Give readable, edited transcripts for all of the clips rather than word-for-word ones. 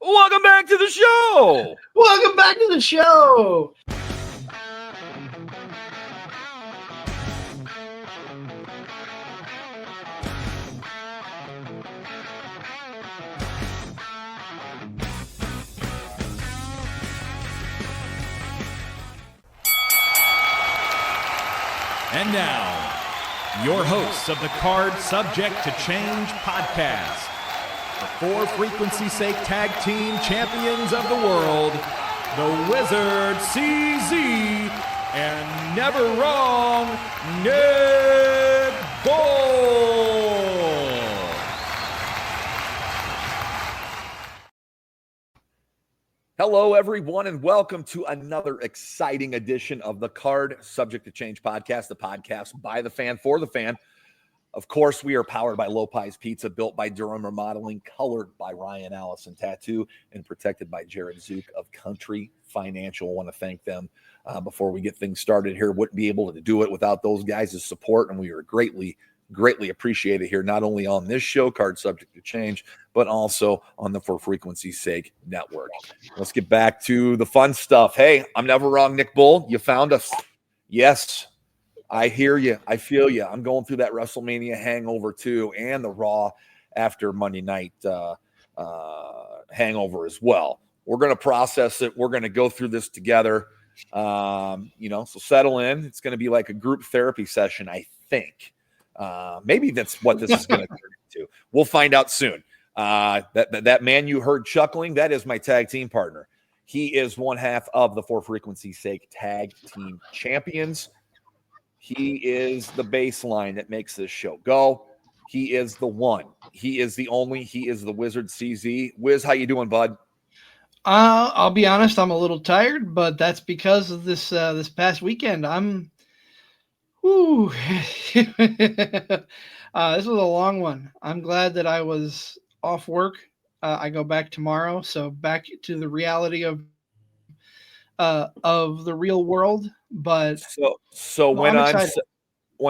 Welcome back to the show. Welcome back to the show. And now, your hosts of the Card Subject to Change podcast, the For Frequency's Sake Tag Team Champions of the World, the Wizard CZ, and Never Wrong Nick Bull. Hello, everyone, and welcome to another exciting edition of the Card Subject to Change podcast, the podcast by the fan, for the fan. Of course, we are powered by Lopez Pizza, built by Durham Remodeling, colored by Ryan Allison Tattoo, and protected by Jared Zook of Country Financial. I want to thank them before we get things started here. Wouldn't be able to do it without those guys' support, and we are greatly appreciated here, not only on this show, Card Subject to Change, but also on the For Frequency's Sake network. Let's get back to the fun stuff. Hey, I'm Never Wrong Nick Bull. You found us. Yes, I hear you. I feel you. I'm going through that WrestleMania hangover too, and the Raw After Mania Night hangover as well. We're going to process it. We're going to go through this together. So settle in. It's going to be like a group therapy session, I think. Maybe that's what this is going to turn into. We'll find out soon. That man you heard chuckling, that is my tag team partner. He is one half of the For Frequency's Sake Tag Team Champions. He is the baseline that makes this show go. He is the one. He is the only. He is the Wizard CZ. Wiz, how you doing, bud? I'll be honest, I'm a little tired, but that's because of this past weekend. This was a long one. I'm glad that I was off work. I go back tomorrow, so back to the reality of the real world. But so when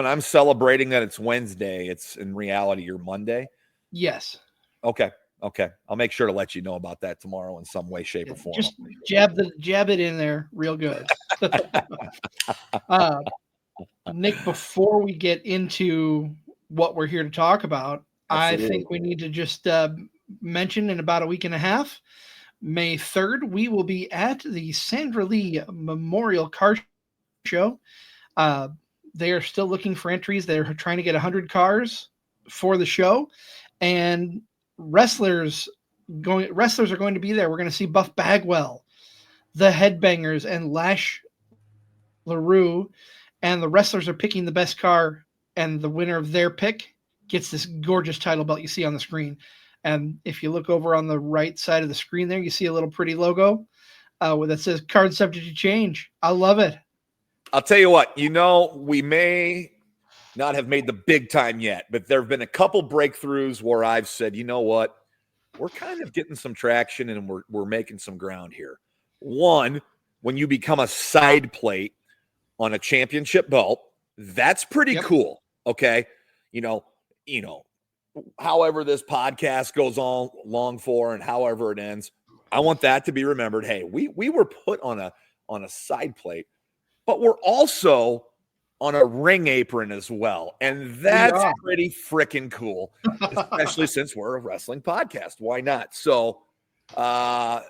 I'm celebrating that it's Wednesday, it's in reality your Monday. Yes. Okay. I'll make sure to let you know about that tomorrow in some way, shape, or form. Just jab it in there real good. Nick, before we get into what we're here to talk about, absolutely, I think we need to just mention in about a week and a half, May 3rd, we will be at the Sandra Lee Memorial Car Show. They are still looking for entries. They're trying to get 100 cars for the show, and wrestlers are going to be there. We're going to see Buff Bagwell, the Headbangers, and Lash LaRue. And the wrestlers are picking the best car, and the winner of their pick gets this gorgeous title belt you see on the screen. And if you look over on the right side of the screen there, you see a little pretty logo that says Card Subject to Change. I love it. I'll tell you what, we may not have made the big time yet, but there have been a couple breakthroughs where I've said, you know what, we're kind of getting some traction and we're making some ground here. One, when you become a side plate on a championship belt, that's pretty cool. Okay. However this podcast goes on long for and however it ends, I want that to be remembered. Hey, we were put on a side plate, but we're also on a ring apron as well. And that's pretty freaking cool, especially since we're a wrestling podcast. Why not? So, that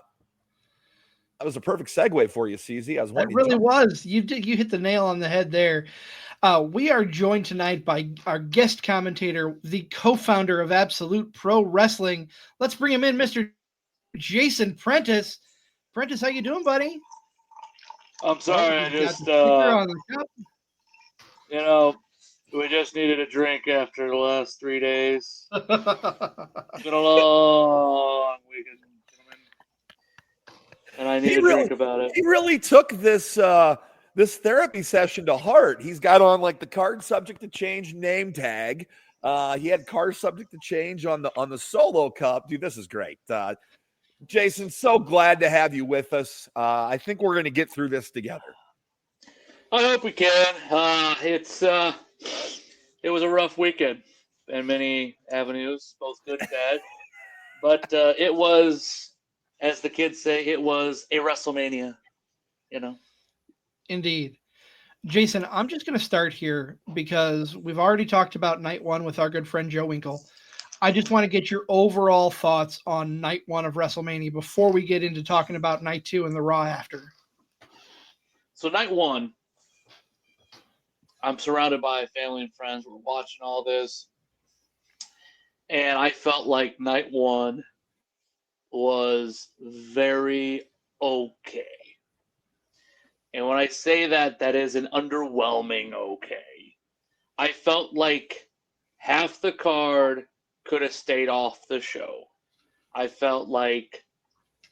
was a perfect segue for you, CZ. It really was. You hit the nail on the head there. We are joined tonight by our guest commentator, the co-founder of Absolute Pro Wrestling. Let's bring him in, Mr. Jason Prentice. Prentice, how you doing, buddy? I'm sorry, I just we just needed a drink after the last 3 days. It's been a long weekend. And I need a drink about it. He really took this therapy session to heart. He's got on like the Card Subject to Change name tag. He had Card Subject to Change on the Solo Cup. Dude, this is great. Jason, so glad to have you with us. I think we're going to get through this together. I hope we can. It was a rough weekend in many avenues, both good and bad. But it was as the kids say, it was a WrestleMania, Indeed. Jason, I'm just going to start here because we've already talked about night one with our good friend Joe Winkle. I just want to get your overall thoughts on night one of WrestleMania before we get into talking about night two and the Raw after. So night one, I'm surrounded by family and friends. We're watching all this. And I felt like night one was very okay. And when I say that, that is an underwhelming okay. I felt like half the card could have stayed off the show. I felt like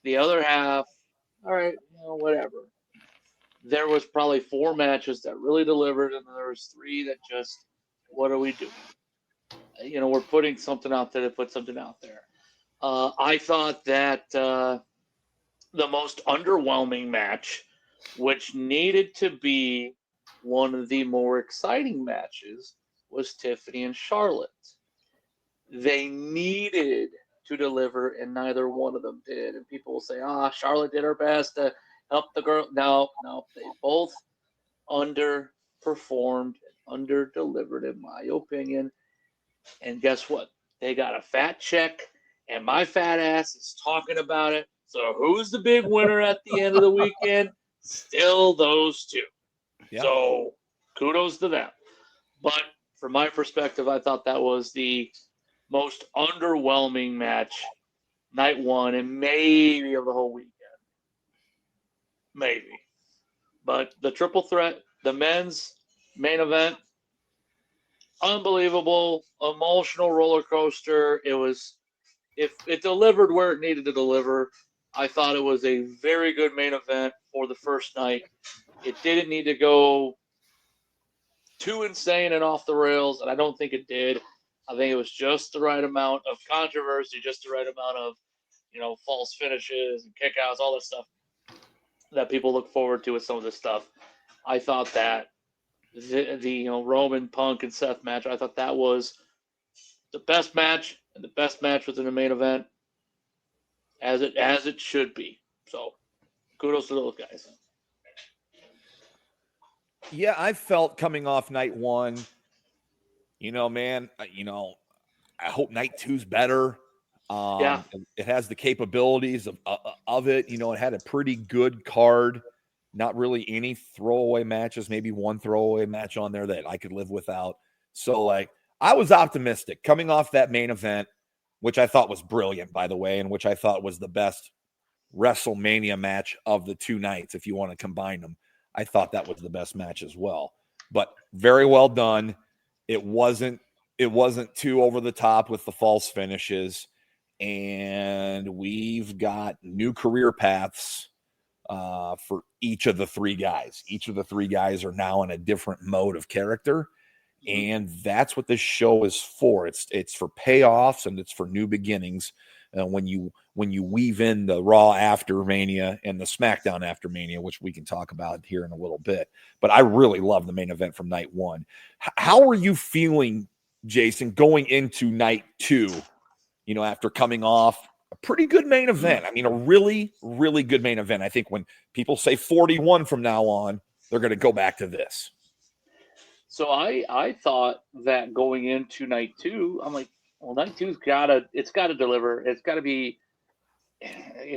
the other half, all right, whatever. There was probably 4 matches that really delivered, and there was 3 that just, what are we doing? We're putting something out there to put something out there. I thought that the most underwhelming match, which needed to be one of the more exciting matches, was Tiffany and Charlotte. They needed to deliver, and neither one of them did. And people will say, Charlotte did her best to help the girl. No, they both underperformed, under-delivered, in my opinion. And guess what? They got a fat check, and my fat ass is talking about it. So who's the big winner at the end of the weekend? Still those 2. Yeah. So kudos to them. But from my perspective, I thought that was the most underwhelming match, night one, and maybe of the whole weekend. Maybe. But the triple threat, the men's main event, unbelievable, emotional roller coaster. It delivered where it needed to deliver. I thought it was a very good main event for the first night. It didn't need to go too insane and off the rails, and I don't think it did. I think it was just the right amount of controversy, just the right amount of, false finishes and kickouts, all this stuff that people look forward to with some of this stuff. I thought that the Roman, Punk, and Seth match, I thought that was the best match, and the best match was in the main event, as it should be. So kudos to those guys. Yeah, I felt coming off night one, man, I hope night two's better. It has the capabilities of it. It had a pretty good card. Not really any throwaway matches, maybe one throwaway match on there that I could live without. So, I was optimistic coming off that main event, which I thought was brilliant, by the way, and which I thought was the best WrestleMania match of the 2 nights, if you want to combine them. I thought that was the best match as well. But very well done. It wasn't too over the top with the false finishes. And we've got new career paths for each of the 3 guys. Each of the 3 guys are now in a different mode of character. And that's what this show is for. It's for payoffs, and it's for new beginnings. When you weave in the Raw After Mania and the SmackDown After Mania, which we can talk about here in a little bit. But I really love the main event from night one. How are you feeling, Jason, going into night 2, after coming off a pretty good main event? I mean, a really, really good main event. I think when people say 41 from now on, they're going to go back to this. So I thought that going into night 2, I'm like, well, night 2's got to deliver. It's got to be,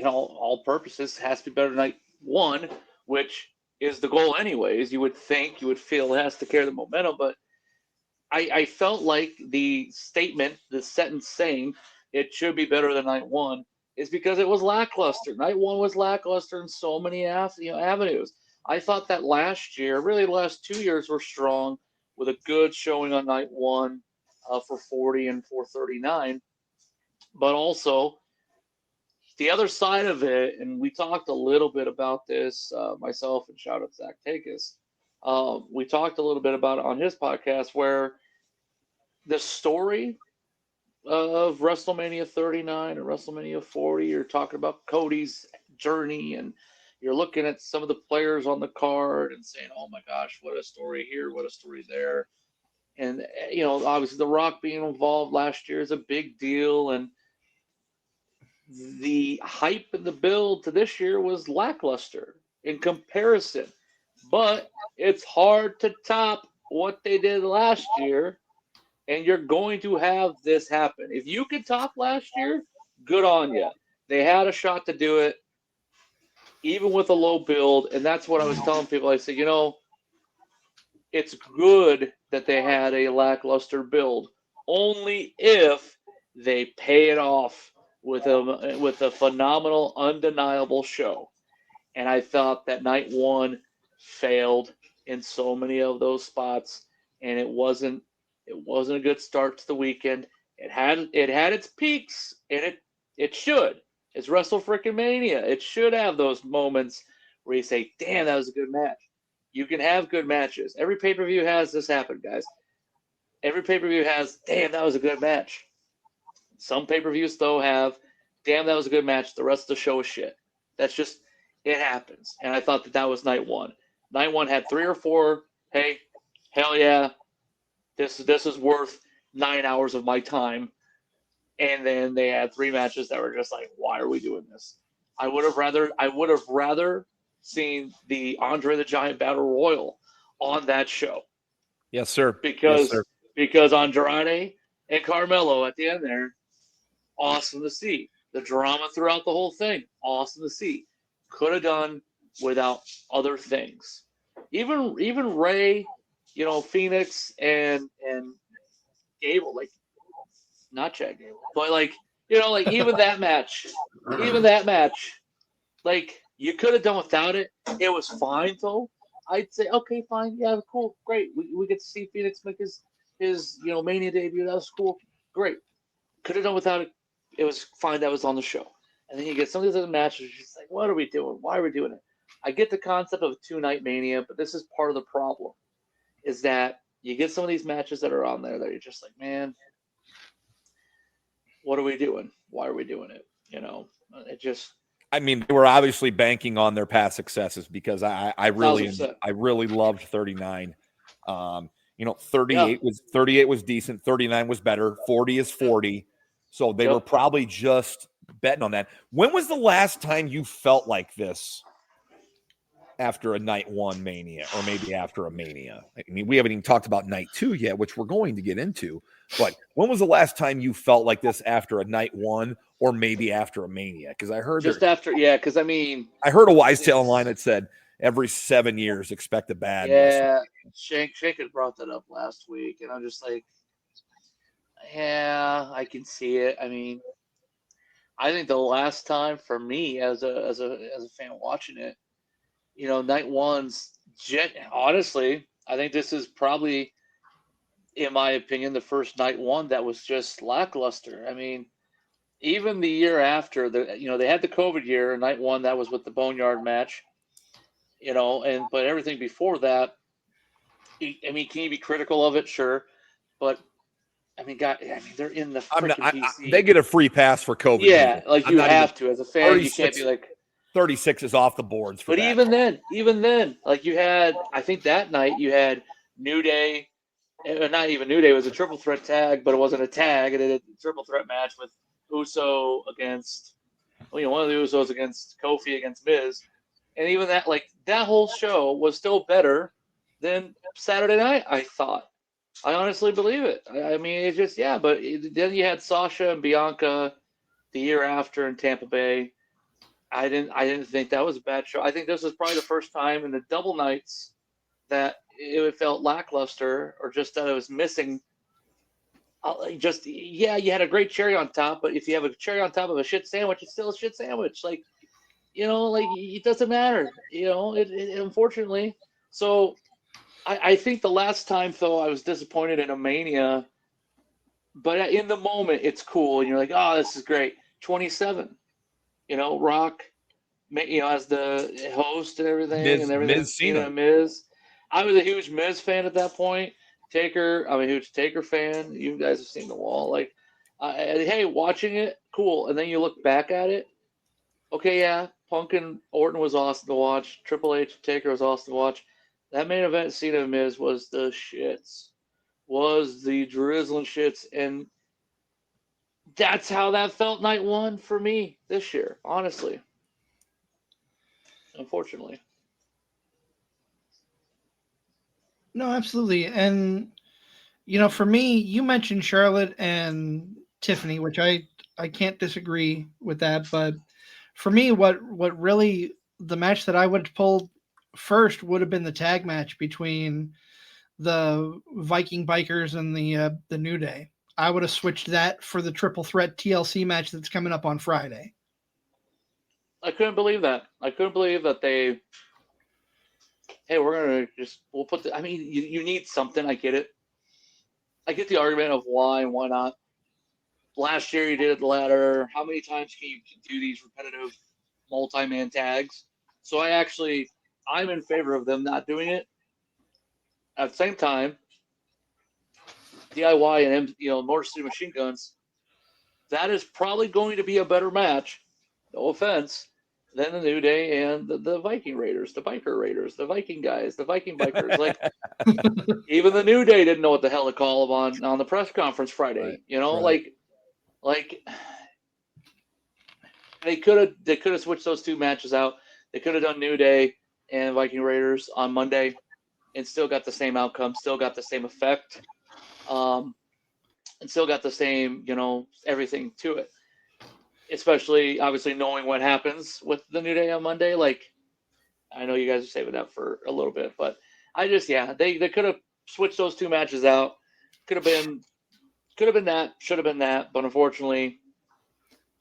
all purposes, has to be better than night 1, which is the goal anyways. You would think, you would feel it has to carry the momentum, but I felt like the statement, the sentence saying it should be better than night 1 is because it was lackluster. Night 1 was lackluster in so many avenues. I thought that last year, really the last 2 years, were strong with a good showing on night 1 for 40 and 439. But also, the other side of it, and we talked a little bit about this, myself and shout out Zach Takis. We talked a little bit about it on his podcast, where the story of WrestleMania 39 and WrestleMania 40, you're talking about Cody's journey, and you're looking at some of the players on the card and saying, oh my gosh, what a story here, what a story there. And, obviously The Rock being involved last year is a big deal. And the hype and the build to this year was lackluster in comparison. But it's hard to top what they did last year, and you're going to have this happen. If you could top last year, good on you. They had a shot to do it, even with a low build, and that's what I was telling people. I said, it's good that they had a lackluster build, only if they pay it off with a phenomenal, undeniable show. And I thought that night one failed in so many of those spots, and it wasn't a good start to the weekend. It had its peaks, and it should. It's Wrestlemania. It should have those moments where you say, "Damn, that was a good match." You can have good matches. Every pay-per-view has this happen, guys. Every pay-per-view has, "Damn, that was a good match." Some pay-per-views though have, "Damn, that was a good match. The rest of the show is shit." That's just, it happens. And I thought that was night one. Night one had 3 or 4. Hey, hell yeah, this is worth 9 hours of my time. And then they had 3 matches that were just like, why are we doing this? I would have rather seen the Andre the Giant Battle Royal on that show. Yes, sir. Because yes, sir. because Andrade and Carmelo at the end there, awesome to see. The drama throughout the whole thing, awesome to see. Could have done without other things. Even Ray, Phoenix and Gable, like, not Chad Gable, but like even that match, like, you could have done without it. It was fine though. I'd say, okay, fine, yeah, cool, great. We get to see Phoenix make his Mania debut. That was cool, great. Could have done without it. It was fine. That was on the show. And then you get some of these other matches. Just like, what are we doing? Why are we doing it? I get the concept of a 2-night Mania, but this is part of the problem. Is that you get some of these matches that are on there that you're just like, man, what are we doing? Why are we doing it? It just. I mean, they were obviously banking on their past successes because I really loved 39. 38 was decent. 39 was better. 40 is 40. So they were probably just betting on that. When was the last time you felt like this after a night one Mania, or maybe after a Mania? I mean, we haven't even talked about night 2 yet, which we're going to get into. But when was the last time you felt like this after a night one, or maybe after a Mania? Because I heard because I mean, I heard a wise tale online that said every 7 years expect a bad. Yeah, Shank had brought that up last week, and I'm just like, yeah, I can see it. I mean, I think the last time for me as a fan watching it, night one's honestly, I think this is probably, in my opinion, the first night one that was just lackluster. I mean, even the year after, they had the COVID year, night one, that was with the Boneyard match, but everything before that, I mean, can you be critical of it? Sure. But I mean, they're in the freaking PC. They get a free pass for COVID. Yeah, like you have to as a fan. You can't be like 36 is off the boards. But even then, like I think that night you had New Day, not even New Day. It was a triple threat tag, but it wasn't a tag. It had a triple threat match with Uso against, one of the Usos against Kofi against Miz, and even that, like that whole show was still better than Saturday night. I thought. I honestly believe it. I mean, it's just, but then you had Sasha and Bianca the year after in Tampa Bay. I didn't think that was a bad show. I think this was probably the first time in the double nights that it felt lackluster, or just that it was missing. You had a great cherry on top, but if you have a cherry on top of a shit sandwich, it's still a shit sandwich. Like, it doesn't matter. It unfortunately. So I think the last time, though, I was disappointed in a Mania, but in the moment, it's cool, and you're like, oh, this is great. 27, Rock, as the host and everything, Miz Cena. Miz. I was a huge Miz fan at that point. Taker, I'm a huge Taker fan. You guys have seen The Wall. Like, hey, watching it, cool. And then you look back at it. Okay, yeah, Punk and Orton was awesome to watch. Triple H and Taker was awesome to watch. That main event, Cena and Miz, was the shits. Was the drizzling shits. that's how that felt night one for me this year, honestly. Unfortunately. No, absolutely. And for me, you mentioned Charlotte and Tiffany, which I can't disagree with that. But for me, what really the match that I would have pulled first would have been the tag match between the Viking Bikers and the New Day. I would have switched that for the triple threat TLC match that's coming up on Friday. I couldn't believe that. I couldn't believe that they. Hey, we'll put the. I mean, you need something. I get it. I get the argument of why and why not. Last year you did the ladder. How many times can you do these repetitive multi-man tags? So I'm in favor of them not doing it. At the same time, DIY and Motor City Machine Guns, that is probably going to be a better match. No offense. Than the New Day and the Viking Raiders, the Biker Raiders, the Viking guys, the Viking Bikers. Like, even the New Day didn't know what the hell to call them on the press conference Friday. Right. Like they could have switched those two matches out. They could have done New Day and Viking Raiders on Monday, and still got the same outcome, still got the same effect, and still got the same everything to it. Especially, obviously, knowing what happens with the New Day on Monday. Like, I know you guys are saving that for a little bit, but they could have switched those two matches out. Could have been that, should have been that, but unfortunately,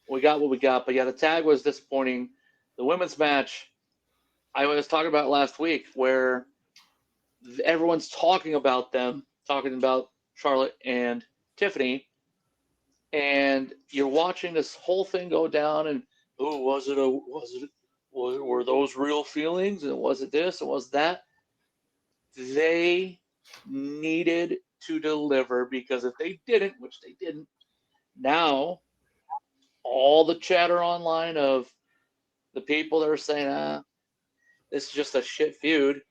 we got what we got. But yeah, the tag was disappointing. The women's match, I was talking about last week, where everyone's talking about Charlotte and Tiffany. And you're watching this whole thing go down, and were those real feelings, and was it this, and was that? They needed to deliver, because if they didn't, which they didn't, now all the chatter online of the people that are saying, this is just a shit feud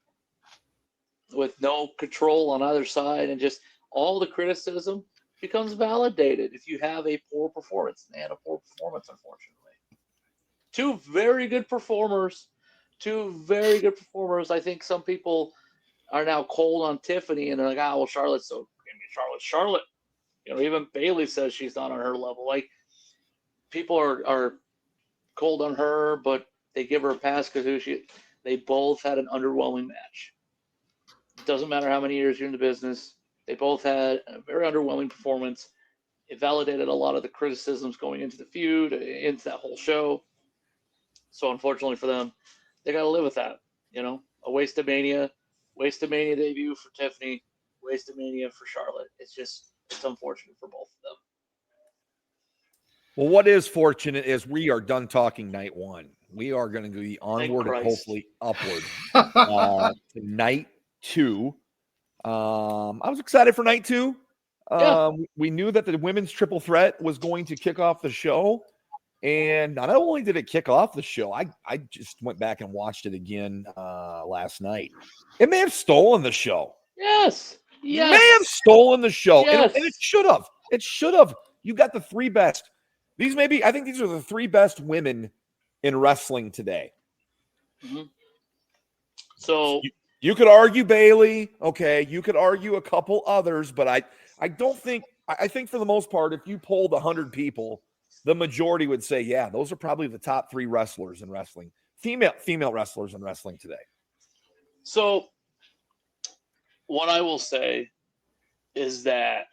with no control on either side, and just all the criticism becomes validated if you have a poor performance. And they had a poor performance, unfortunately. Two very good performers. I think some people are now cold on Tiffany, and they're like, well, Charlotte's Charlotte. Even Bayley says she's not on her level. Like, people are cold on her, but they give her a pass because they both had an underwhelming match. It doesn't matter how many years you're in the business. They both had a very underwhelming performance. It validated a lot of the criticisms going into the feud, into that whole show. So unfortunately for them, they got to live with that. A waste of Mania debut for Tiffany, waste of Mania for Charlotte. It's unfortunate for both of them. Well, what is fortunate is we are done talking night one. We are going to be onward and hopefully upward to night two. I was excited for night two. We knew that the women's triple threat was going to kick off the show. And not only did it kick off the show, I just went back and watched it again last night. It may have stolen the show. Yes. May have stolen the show. Yes. And it should have. It should have. You got the three best. I think these are the three best women in wrestling today. Mm-hmm. So you could argue Bayley. Okay. You could argue a couple others, but I think for the most part, if you polled 100 people, the majority would say, yeah, those are probably the top three wrestlers in wrestling, female wrestlers in wrestling today. So what I will say is that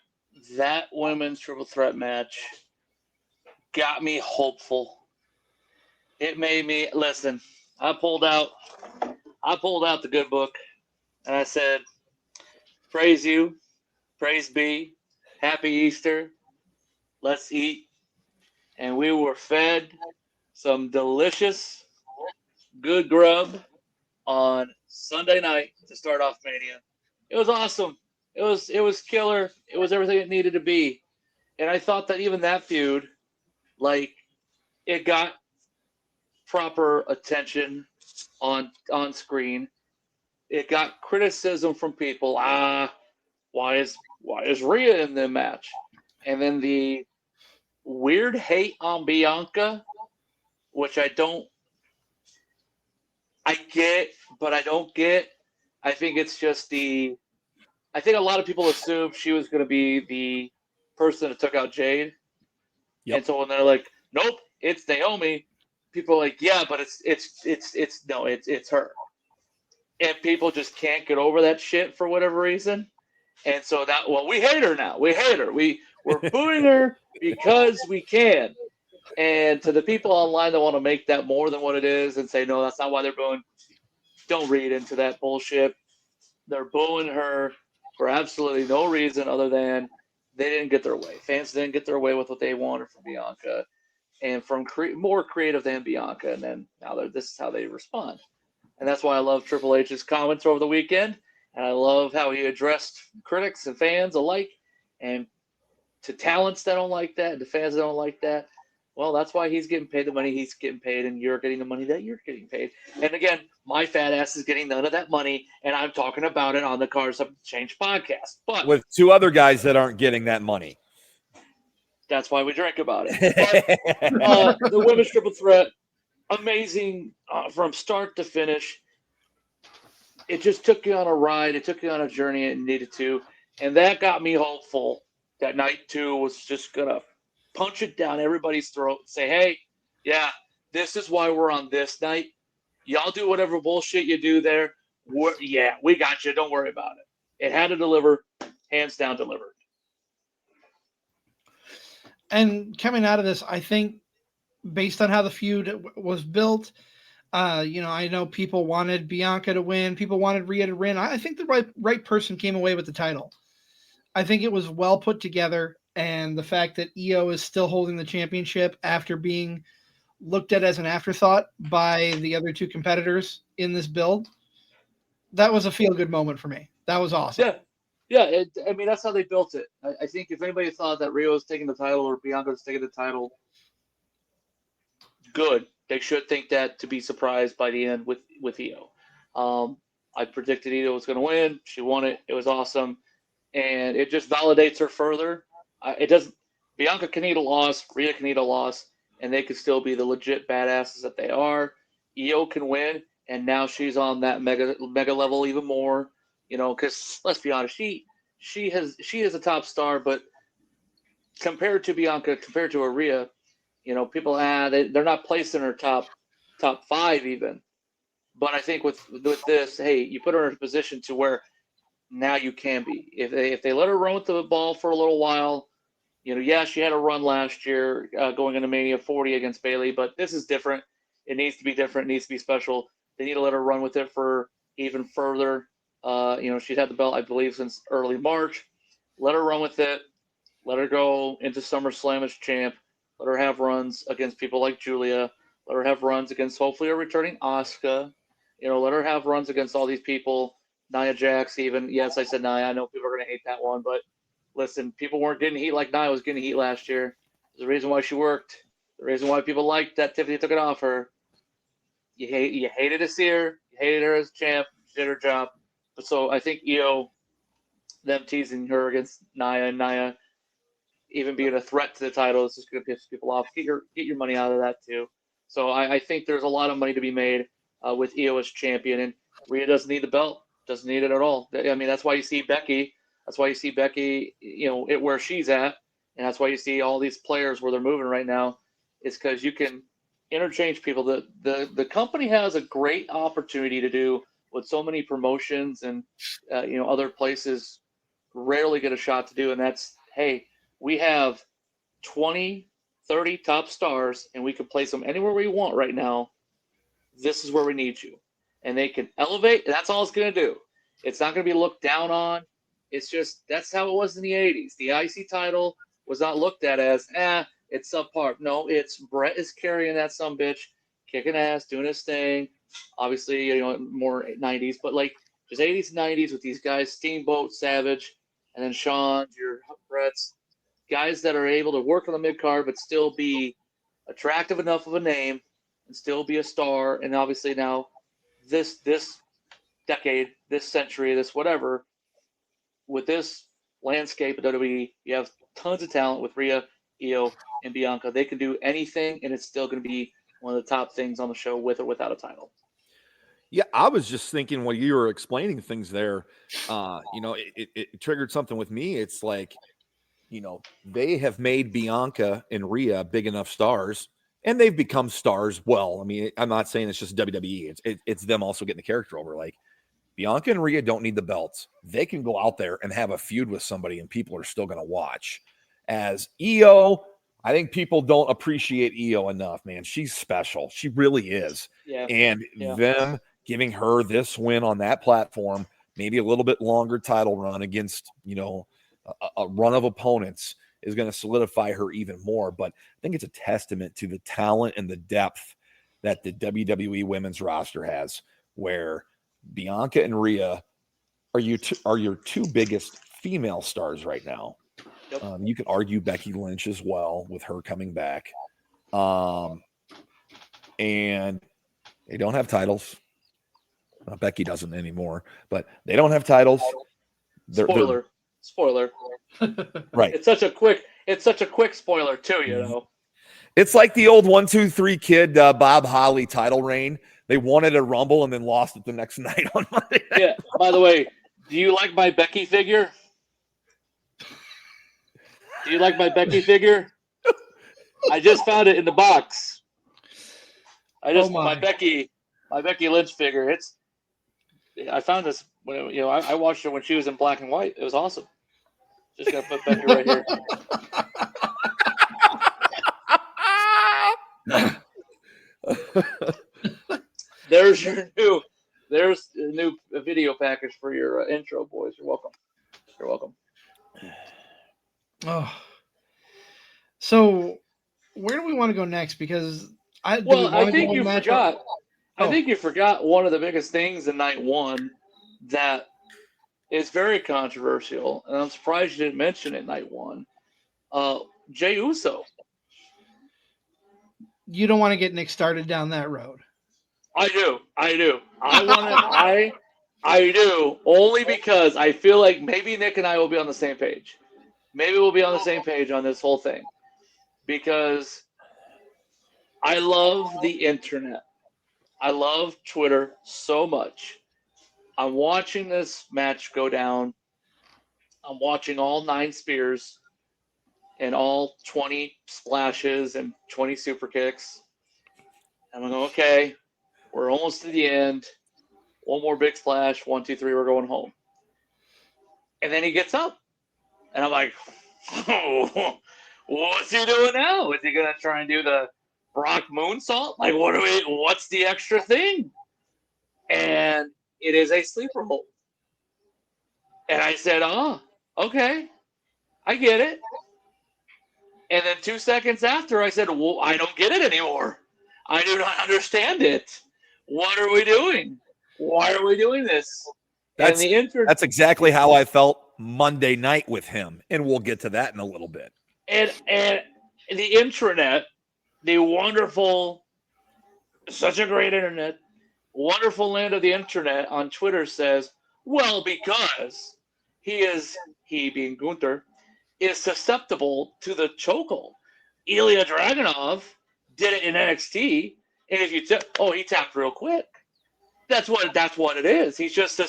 women's triple threat match got me hopeful. It made me listen. I pulled out the good book, and I said, praise you, praise be, happy Easter, let's eat. And we were fed some delicious, good grub on Sunday night to start off Mania. It was awesome. It was killer. It was everything it needed to be. And I thought that even that feud, like, it got proper attention on screen. It got criticism from people. Why is Rhea in the match? And then the weird hate on Bianca, which I get, but I don't get. I think it's just I think a lot of people assumed she was going to be the person that took out Jade. Yep. And so when they're like, nope, it's Naomi, people are like, yeah, but it's her. And people just can't get over that shit for whatever reason. And so we hate her now. We hate her. We're booing her because we can. And to the people online that want to make that more than what it is and say, no, that's not why they're booing, don't read into that bullshit. They're booing her for absolutely no reason other than they didn't get their way. Fans didn't get their way with what they wanted from Bianca, and from more creative than Bianca. And then now this is how they respond. And that's why I love Triple H's comments over the weekend. And I love how he addressed critics and fans alike, and to talents that don't like that, and to fans that don't like that. Well, that's why he's getting paid the money he's getting paid, and you're getting the money that you're getting paid. And again, my fat ass is getting none of that money, and I'm talking about it on the Card Subject to Change podcast. But with two other guys that aren't getting that money. That's why we drink about it. But, the women's triple threat, amazing from start to finish. It just took you on a ride. It took you on a journey it needed to. And that got me hopeful that night 2 was just going to punch it down everybody's throat and say, hey, yeah, this is why we're on this night. Y'all do whatever bullshit you do there. We got you. Don't worry about it. It had to deliver. Hands down delivered. And coming out of this, I think based on how the feud was built, I know people wanted Bianca to win. People wanted Rhea to win. I think the right person came away with the title. I think it was well put together. And the fact that Io is still holding the championship after being looked at as an afterthought by the other two competitors in this build, that was a feel-good moment for me. That was awesome. Yeah. That's how they built it. I think if anybody thought that Rio was taking the title or Bianca was taking the title, good. They should think that to be surprised by the end with Io. I predicted Io was going to win. She won it. It was awesome. And it just validates her further. Bianca can eat a loss, Rhea can eat a loss, and they could still be the legit badasses that they are. Io can win, and now she's on that mega level even more. Because let's be honest, she is a top star, but compared to Bianca, compared to Rhea, people they're not placed in her top 5 even. But I think with this, hey, you put her in a position to where now you can be. If they let her run with the ball for a little while. She had a run last year going into Mania 40 against Bayley, but this is different. It needs to be different. It needs to be special. They need to let her run with it for even further. She's had the belt, I believe, since early March. Let her run with it. Let her go into SummerSlam as champ. Let her have runs against people like Julia. Let her have runs against hopefully a returning Asuka. Let her have runs against all these people. Nia Jax even. Yes, I said Nia. I know people are going to hate that one, but listen, people weren't getting heat like Nia was getting heat last year. There's a reason why she worked. The reason why people liked that Tiffany took it off her. You hated to see her. You hated her as champ. She did her job. But so I think Io, them teasing her against Nia and Nia even being a threat to the title is just going to piss people off. Get your money out of that too. So I think there's a lot of money to be made with Io as champion. And Rhea doesn't need the belt. Doesn't need it at all. That's why you see Becky. That's why you see Becky, where she's at, and that's why you see all these players where they're moving right now. Is because you can interchange people. The company has a great opportunity to do what so many promotions and other places rarely get a shot to do, and that's, hey, we have 20, 30 top stars, and we can place them anywhere we want right now. This is where we need you, and they can elevate. And that's all it's going to do. It's not going to be looked down on. It's just that's how it was in the 80s. The IC title was not looked at as, it's subpar. No, it's Brett is carrying that sumbitch, kicking ass, doing his thing. Obviously, more 90s, but like just 80s and 90s with these guys, Steamboat, Savage, and then Sean, your Bretts, guys that are able to work on the mid card but still be attractive enough of a name and still be a star. And obviously now this decade, this century, this whatever. With this landscape of WWE, you have tons of talent with Rhea, Io and Bianca. They can do anything, and it's still going to be one of the top things on the show with or without a title. Yeah, I was just thinking while you were explaining things there, it triggered something with me. It's like, they have made Bianca and Rhea big enough stars, and they've become stars. Well, I mean, I'm not saying it's just WWE. It's them also getting the character over. Like, Bianca and Rhea don't need the belts. They can go out there and have a feud with somebody, and people are still going to watch. As Io, I think people don't appreciate Io enough, man. She's special. She really is. Yeah. And them giving her this win on that platform, maybe a little bit longer title run against, a run of opponents is going to solidify her even more. But I think it's a testament to the talent and the depth that the WWE women's roster has, where Bianca and Rhea are your two biggest female stars right now. Yep. You could argue Becky Lynch as well with her coming back. And they don't have titles. Becky doesn't anymore, but they don't have titles. Spoiler. Right. It's such a quick spoiler too, It's like the old 1, 2, 3 Kid Bob Holly title reign. They wanted a Rumble and then lost it the next night on Monday. Yeah. By the way, do you like my Becky figure? I just found it in the box. My Becky Lynch figure. I found this when I watched her when she was in black and white. It was awesome. Just gonna put Becky right here. There's a new video package for your intro, boys. You're welcome. Oh, so where do we want to go next? Because I think you forgot one of the biggest things in night one that is very controversial, and I'm surprised you didn't mention it night one. Jey Uso. You don't want to get Nick started down that road. I do. I do, only because I feel like maybe Nick and I will be on the same page. Maybe we'll be on the same page on this whole thing, because I love the internet. I love Twitter so much. I'm watching this match go down. I'm watching all 9 spears and all 20 splashes and 20 super kicks. And I'm going, okay, we're almost to the end. One more big splash. 1, 2, 3, we're going home. And then he gets up. And I'm like, oh, what's he doing now? Is he going to try and do the Brock moonsault? Like, what's the extra thing? And it is a sleeper hold. And I said, oh, okay, I get it. And then 2 seconds after, I said, well, I don't get it anymore. I do not understand it. What are we doing? Why are we doing this? That's exactly how I felt Monday night with him, and we'll get to that in a little bit. And the intranet, the wonderful, such a great internet, wonderful land of the internet on Twitter says, well, because he being Gunther, is susceptible to the chokehold. Ilya Dragunov did it in NXT, and if you he tapped real quick. That's what it is. He's just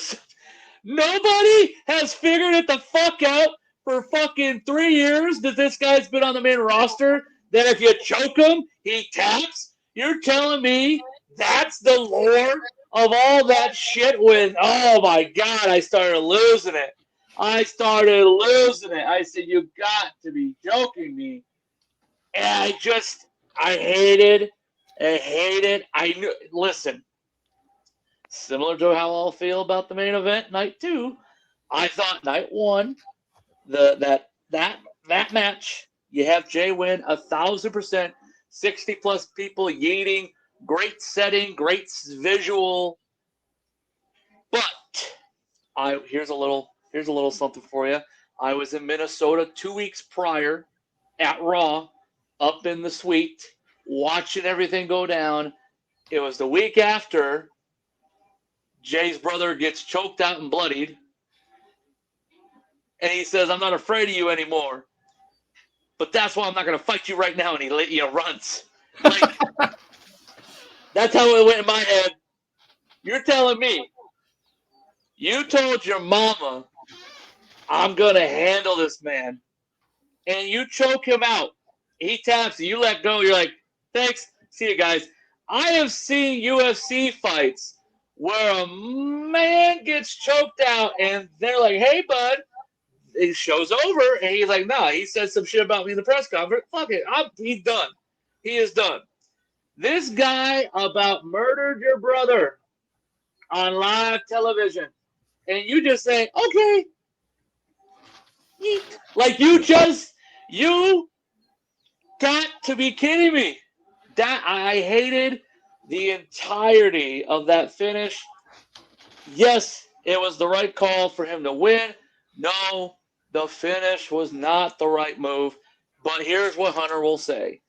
nobody has figured it the fuck out for fucking 3 years that this guy's been on the main roster, that if you choke him, he taps. You're telling me that's the lore of all that shit when, oh my God, I started losing it. I said, you got to be joking me. And I hated it. Listen, similar to how I'll feel about the main event, night 2, I thought night 1, that match, you have Jey win 1,000%, 60+ people yeeting, great setting, great visual. But here's a little something for you. I was in Minnesota 2 weeks prior at Raw, up in the suite, watching everything go down. It was the week after Jay's brother gets choked out and bloodied. And he says, I'm not afraid of you anymore. but that's why I'm not going to fight you right now. And he runs. Like, that's how it went in my head. You're telling me you told your mama I'm going to handle this man, and you choke him out. He taps you, you let go. You're like, thanks. See you guys. I have seen UFC fights where a man gets choked out and they're like, hey, bud. The show's over. And he's like, nah, he said some shit about me in the press conference. Fuck it. He's done. He is done. This guy about murdered your brother on live television. And you just say, okay. Like, you got to be kidding me. That I hated the entirety of that finish. Yes, it was the right call for him to win. No, the finish was not the right move. But here's what Hunter will say.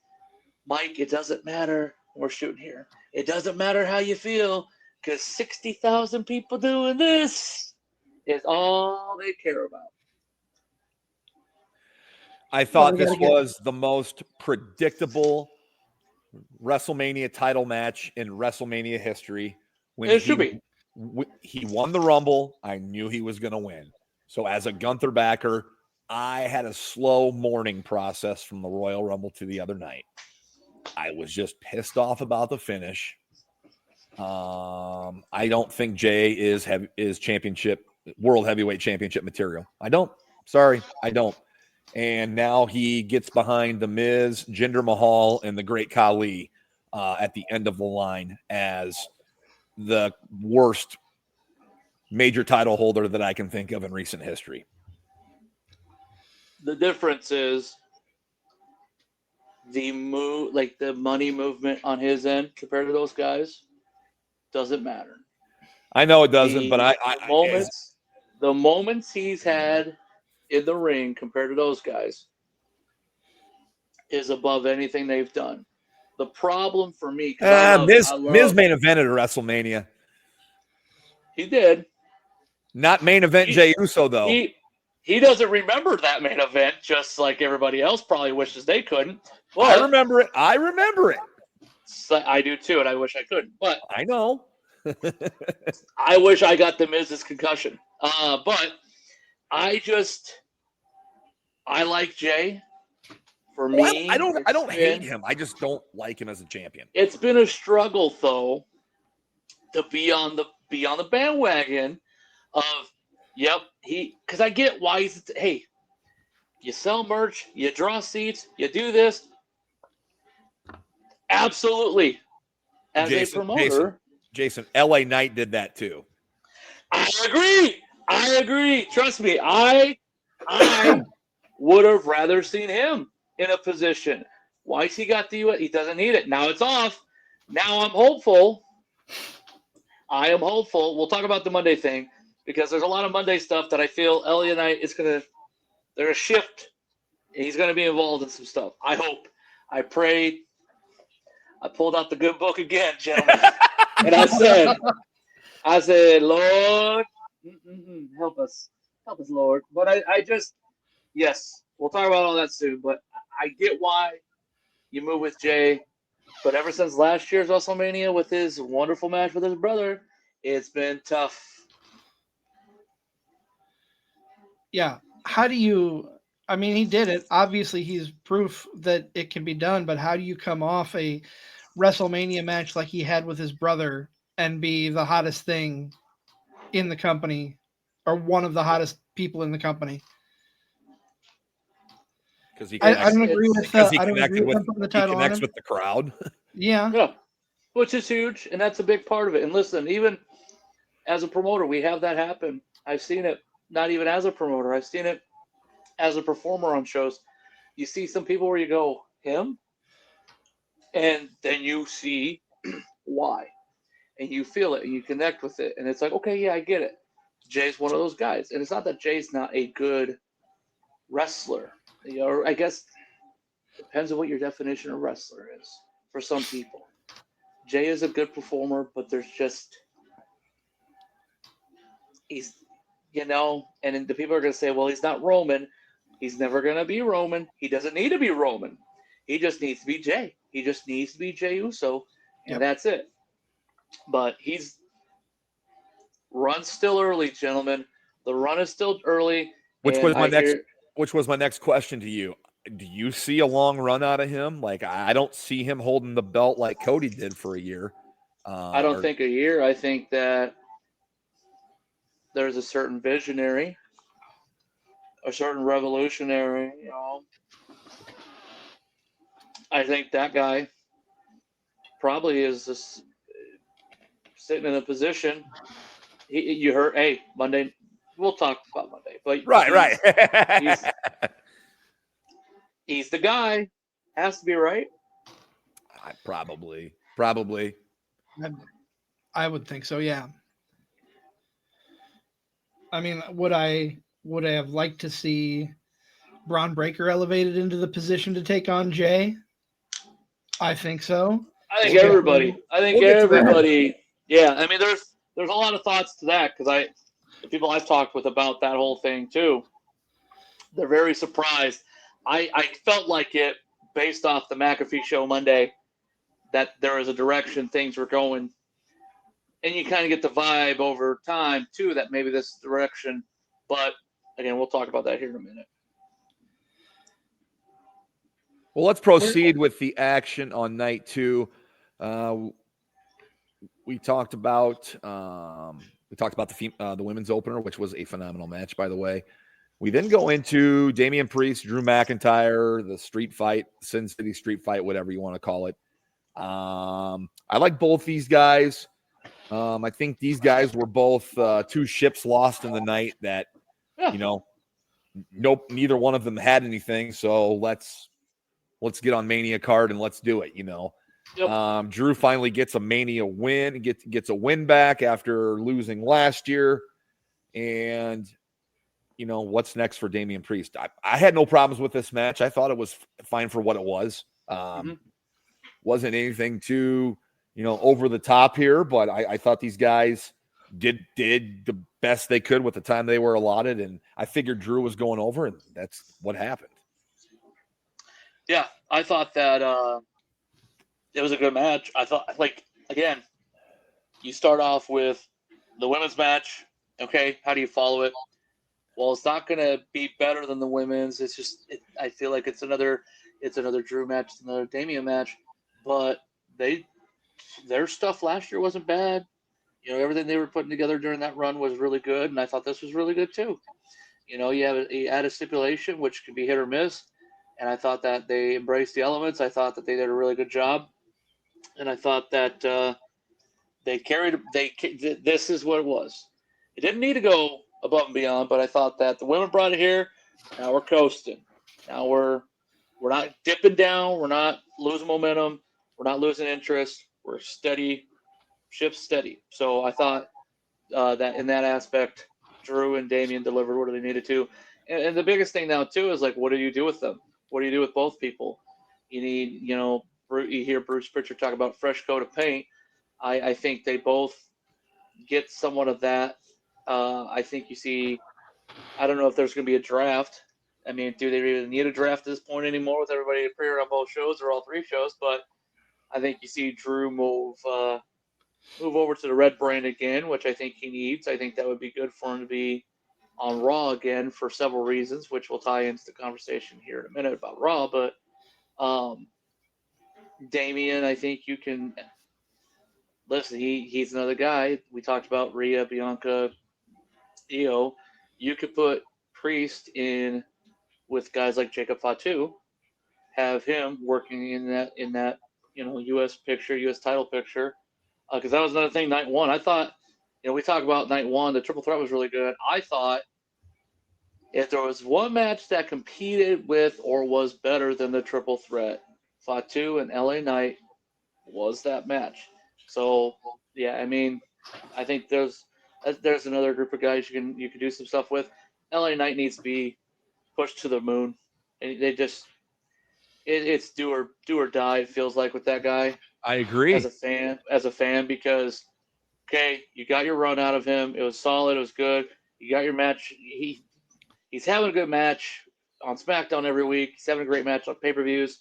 Mike, it doesn't matter. We're shooting here. It doesn't matter how you feel, because 60,000 people doing this is all they care about. I thought this was the most predictable WrestleMania title match in WrestleMania history. When it should be. He won the Rumble, I knew he was going to win. So as a Gunther backer, I had a slow mourning process from the Royal Rumble to the other night. I was just pissed off about the finish. I don't think Jay is world heavyweight championship material. I don't. Sorry, I don't. And now he gets behind The Miz, Jinder Mahal, and the Great Khali at the end of the line as the worst major title holder that I can think of in recent history. The difference is the money movement on his end compared to those guys doesn't matter. I know it doesn't, but the moments he's had in the ring compared to those guys is above anything they've done. The problem for me, Miz main evented at WrestleMania. He did. Not main event Jey Uso, though. He doesn't remember that main event, just like everybody else probably wishes they couldn't. But I remember it. So I do too, and I wish I could. But I know. I wish I got the Miz's concussion. But I like Jay. For me, I don't hate him. I just don't like him as a champion. It's been a struggle, though, to be on the bandwagon of because I get why hey, you sell merch, you draw seats, you do this. Absolutely. As a promoter. Jason, LA Knight did that too. I agree. Trust me, I would have rather seen him in a position. Why's he got the US? He doesn't need it. Now it's off. Now I'm hopeful. We'll talk about the Monday thing because there's a lot of Monday stuff that I feel LA Knight is they're gonna shift. He's gonna be involved in some stuff. I hope. I prayed. I pulled out the good book again, gentlemen. And I said, Lord, help us, Lord. But yes, we'll talk about all that soon. But I get why you move with Jay. But ever since last year's WrestleMania with his wonderful match with his brother, it's been tough. Yeah. He did it. Obviously, he's proof that it can be done. But how do you come off a WrestleMania match like he had with his brother and be the hottest thing in the company or one of the hottest people in the company? Because he connects with the crowd. Yeah, which is huge, and that's a big part of it. And listen, even as a promoter, we have that happen. I've seen it. Not even as a promoter, I've seen it as a performer on shows. You see some people where you go, him, and then you see why, and you feel it, and you connect with it, and it's like, okay, yeah, I get it. Jay's one of those guys, and it's not that Jay's not a good wrestler. Or I guess depends on what your definition of wrestler is for some people. Jay is a good performer, but there's just and then the people are going to say, well, he's not Roman. He's never going to be Roman. He doesn't need to be Roman. He just needs to be Jay. He just needs to be Jey Uso, and that's it. But run's still early, gentlemen. The run is still early. Which was my next question to you. Do you see a long run out of him? Like, I don't see him holding the belt like Cody did for a year. I don't think a year. I think that there's a certain visionary, a certain revolutionary, I think that guy probably is just sitting in a position. You heard, hey, Monday, we'll talk about Monday. But right. He's the guy. Has to be, right? Probably. I would think so, yeah. I mean, would I have liked to see Braun Breaker elevated into the position to take on Jay? I think so. I think everybody. Yeah, I mean, there's a lot of thoughts to that because the people I've talked with about that whole thing too, they're very surprised. I felt like it based off the McAfee show Monday that there was a direction things were going, and you kind of get the vibe over time too that maybe this direction. But again, we'll talk about that here in a minute. Well, let's proceed with the action on night 2. We talked about the women's opener, which was a phenomenal match, by the way. We then go into Damian Priest, Drew McIntyre, the street fight, Sin City street fight, whatever you want to call it. I like both these guys. I think these guys were both 2 ships lost in the night that, neither one of them had anything. So let's get on Mania card and let's do it, Yep. Drew finally gets a Mania win, gets a win back after losing last year. And, what's next for Damian Priest? I had no problems with this match. I thought it was fine for what it was. Wasn't anything too, over the top here, but I thought these guys did the best they could with the time they were allotted. And I figured Drew was going over, and that's what happened. Yeah, I thought that it was a good match. I thought, again, you start off with the women's match. Okay, how do you follow it? Well, it's not going to be better than the women's. It's just, I feel like it's another Drew match, it's another Damian match. But their stuff last year wasn't bad. Everything they were putting together during that run was really good, and I thought this was really good too. You add a stipulation, which can be hit or miss, and I thought that they embraced the elements. I thought that they did a really good job, and I thought that this is what it was. It didn't need to go above and beyond, but I thought that the women brought it here. Now we're coasting. Now we're not dipping down. We're not losing momentum. We're not losing interest. We're steady, ship steady. So I thought that in that aspect, Drew and Damian delivered what they needed to. And the biggest thing now too is what do you do with them? What do you do with both people? You need, you hear Bruce Pritchard talk about fresh coat of paint. I think they both get somewhat of that. I think you see, I don't know if there's going to be a draft. I mean, do they really need a draft at this point anymore with everybody appearing on both shows or all 3 shows? But I think you see Drew move over to the red brand again, which I think he needs. I think that would be good for him to be on Raw again for several reasons, which will tie into the conversation here in a minute about Raw. But Damian, I think you can listen. He's another guy. We talked about Rhea, Bianca, Io. You could put Priest in with guys like Jacob Fatu, have him working in that U.S. picture, U.S. title picture, because that was another thing. Night 1, I thought, we talk about night 1. The triple threat was really good. I thought if there was one match that competed with or was better than the triple threat, Fatu and LA Knight was that match. So yeah, I mean, I think there's another group of guys you can do some stuff with. LA Knight needs to be pushed to the moon, and they just it's do or die. It feels like with that guy. I agree. As a fan, because you got your run out of him. It was solid. It was good. You got your match. He's having a good match on SmackDown every week. He's having a great match on pay-per-views.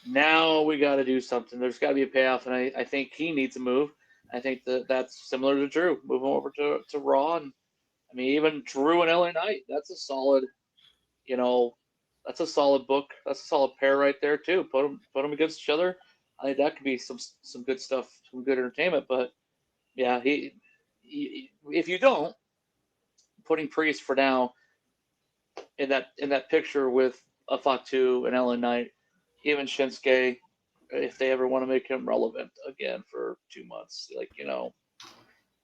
Now we got to do something. There's got to be a payoff, and I think he needs a move. I think that's similar to Drew. Move him over to Raw, and I mean even Drew and LA Knight. That's a solid, that's a solid book. That's a solid pair right there too. Put them against each other. I think that could be some good stuff, some good entertainment. But yeah, he if you don't putting Priest for now in that picture with a Fatu and LA Knight, even Shinsuke, if they ever want to make him relevant again for 2 months,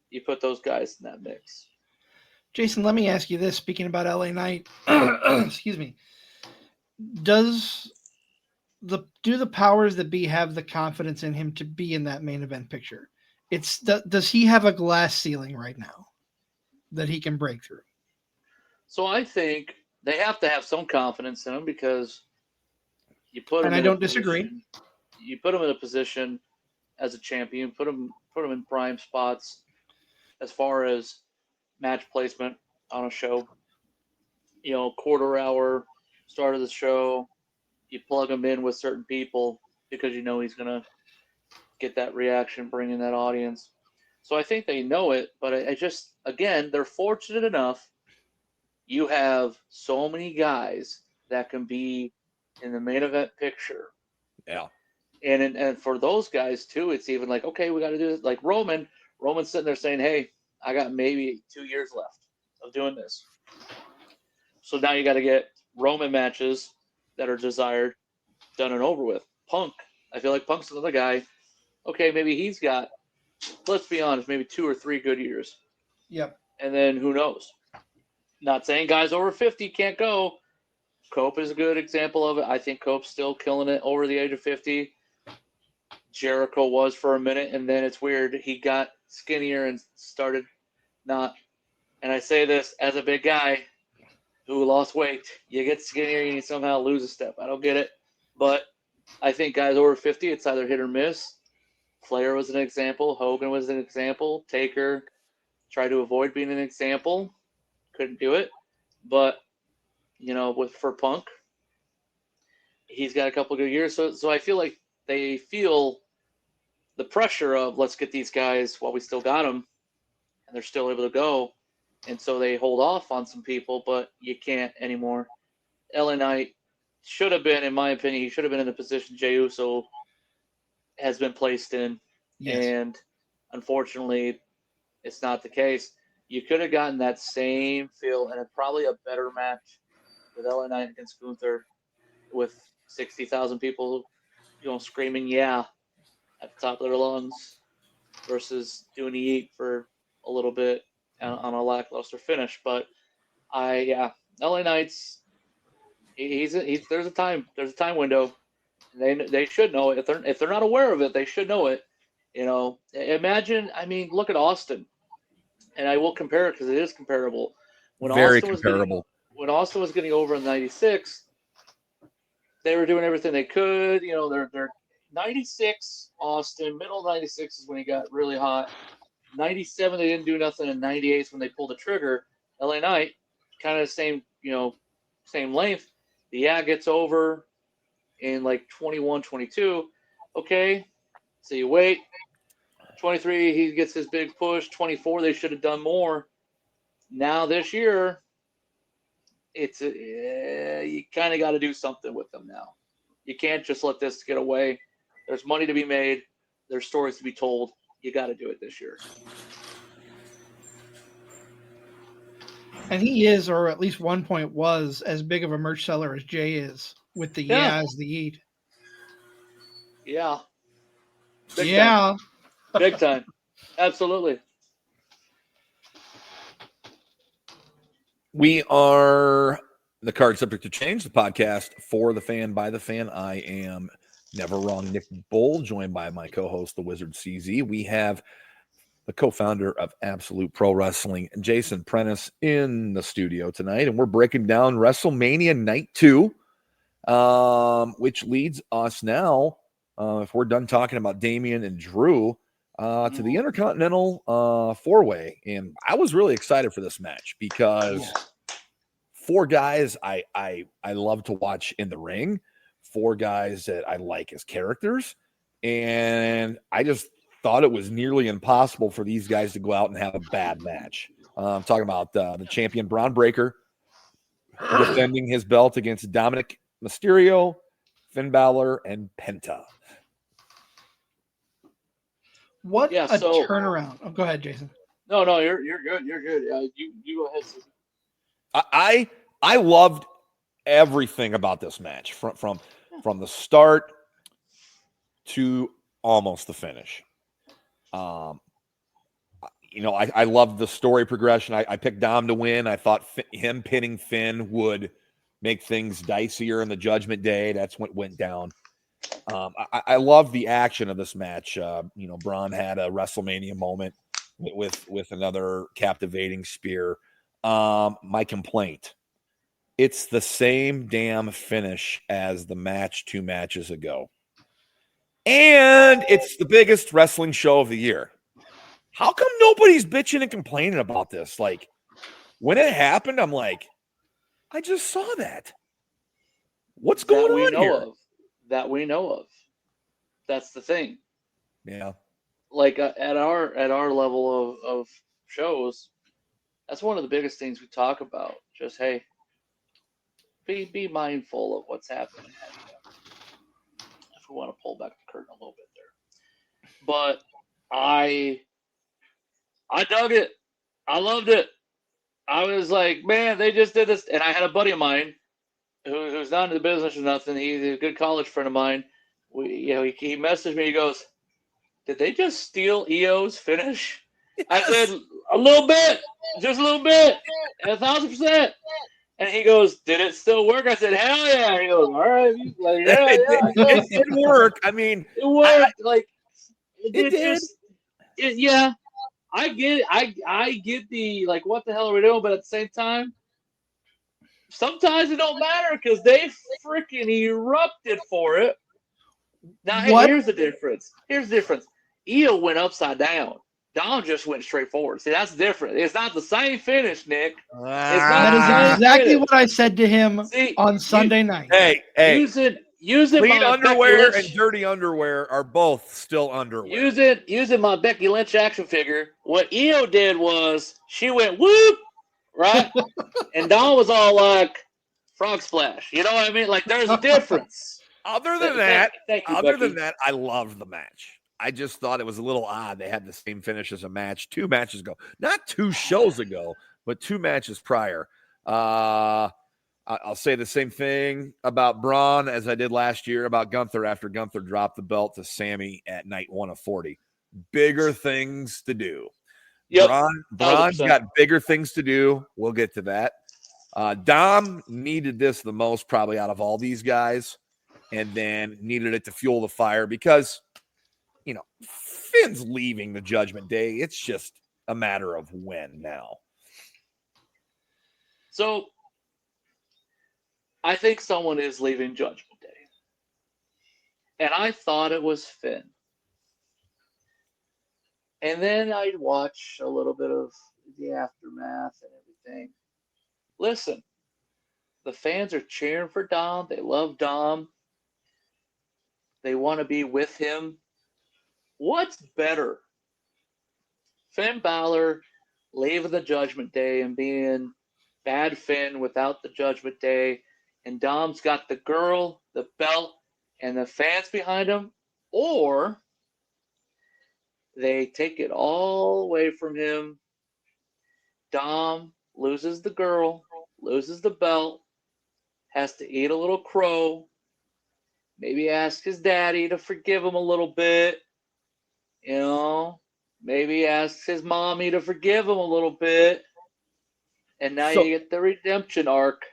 you put those guys in that mix. Jason, let me ask you this. Speaking about LA Knight, excuse me, do the powers that be have the confidence in him to be in that main event picture? Does he have a glass ceiling right now that he can break through? So I think they have to have some confidence in him because you put him. And I don't disagree. You put him in a position as a champion. Put him in prime spots as far as match placement on a show. Quarter hour, start of the show. You plug him in with certain people because he's gonna get that reaction, bring in that audience. So I think they know it, but I just, again, they're fortunate enough. You have so many guys that can be in the main event picture. Yeah. And for those guys too, it's even like, okay, we got to do this. Like Roman's sitting there saying, hey, I got maybe 2 years left of doing this. So now you got to get Roman matches that are desired done and over with. Punk, I feel like Punk's another guy. Okay, maybe he's got, let's be honest, maybe 2 or 3 good years. Yep. And then who knows? Not saying guys over 50 can't go. Cope is a good example of it. I think Cope's still killing it over the age of 50. Jericho was for a minute, and then it's weird. He got skinnier and started not. And I say this as a big guy who lost weight. You get skinnier, you somehow lose a step. I don't get it. But I think guys over 50, it's either hit or miss. Flair was an example. Hogan was an example. Taker tried to avoid being an example. Couldn't do it. But, for Punk, he's got a couple good years. So I feel like they feel the pressure of let's get these guys while we still got them, and they're still able to go. And so they hold off on some people, but you can't anymore. LA Knight should have been, in my opinion, he should have been in the position Jey Uso has been placed in. Yes. And unfortunately, it's not the case. You could have gotten that same feel and probably a better match with LA Knight against Gunther with 60,000 people, screaming, yeah, at the top of their lungs versus doing the yeet for a little bit on a lackluster finish. But LA Knight's there's a time window. They should know it. If they're not aware of it, they should know it. Imagine, look at Austin. And I will compare it because it is comparable. When Austin was getting over in '96, they were doing everything they could. They're 96 Austin, middle of '96 is when he got really hot. '97 they didn't do nothing, and '98 is when they pulled the trigger. LA Knight, kind of the same, same length. The gets over in like 21, 22. Okay, so you wait. 23, he gets his big push. 24, they should have done more. Now this year, it's you kind of got to do something with them now. You can't just let this get away. There's money to be made. There's stories to be told. You got to do it this year. And he is, or at least one point was, as big of a merch seller as Jay is with the as the eat. Yeah. Big time. Big time. Absolutely. We are the Card Subject to Change, the podcast for the fan, by the fan. I am Never Wrong Nick Bull, joined by my co-host, the Wizard CZ. We have the co-founder of Absolute Pro Wrestling, Jason Prentice, in the studio tonight, and we're breaking down Wrestlemania Night 2, which leads us now, if we're done talking about Damian and Drew, to the Intercontinental 4-way. And I was really excited for this match because 4 guys I love to watch in the ring, 4 guys that I like as characters, and I just thought it was nearly impossible for these guys to go out and have a bad match. I'm talking about the champion Braun Breaker defending his belt against Dominic Mysterio, Finn Balor, and Penta. What a turnaround! Oh, go ahead, Jason. No, you're good. You're good. You go ahead, Susan. I loved everything about this match from the start to almost the finish. I loved the story progression. I picked Dom to win. I thought him pinning Finn would make things dicier in the Judgment Day. That's what went down. I love the action of this match. Braun had a WrestleMania moment with another captivating spear. My complaint: it's the same damn finish as the match 2 matches ago, and it's the biggest wrestling show of the year. How come nobody's bitching and complaining about this? Like, when it happened, I'm like, I just saw that. What's going on here? That we know of. That's the thing. Yeah. Like at our level of shows, that's one of the biggest things we talk about. Just, hey, be mindful of what's happening. If we want to pull back the curtain a little bit there. But I dug it. I loved it. I was like, man, they just did this. And I had a buddy of mine who's not in the business or nothing. He's a good college friend of mine. He messaged me. He goes, did they just steal EO's finish? Yes. I said, a little bit. Just a little bit. 1,000%. And he goes, did it still work? I said, hell yeah. He goes, all right. He's like, it did work. I mean, it worked. It did. Yeah. I get it. I get the, like, what the hell are we doing? But at the same time, sometimes it don't matter because they freaking erupted for it. Now, hey, here's the difference. EO went upside down. Dom just went straight forward. See, that's different. It's not the same finish, Nick. That is exactly what I said to him on Sunday night. Hey. Using clean my underwear and dirty underwear are both still underwear. Using my Becky Lynch action figure, what EO did was she went whoop, right? And Dawn was all like frog splash. You know what I mean? Like, there's a difference. Other than that, I loved the match. I just thought it was a little odd. They had the same finish as a match 2 matches ago. Not 2 shows ago, but 2 matches prior. I'll say the same thing about Braun as I did last year about Gunther after Gunther dropped the belt to Sammy at night 1 of 40. Bigger things to do. Yep. Braun's got bigger things to do. We'll get to that. Dom needed this the most probably out of all these guys, and then needed it to fuel the fire because, Finn's leaving the Judgment Day. It's just a matter of when now. So I think someone is leaving Judgment Day. And I thought it was Finn. And then I'd watch a little bit of the aftermath and everything. Listen, the fans are cheering for Dom. They love Dom. They want to be with him. What's better? Finn Balor leaving the Judgment Day and being bad Finn without the Judgment Day, and Dom's got the girl, the belt, and the fans behind him, or they take it all away from him. Dom loses the girl, loses the belt, has to eat a little crow, maybe ask his daddy to forgive him a little bit, maybe ask his mommy to forgive him a little bit, and now you get the redemption arc.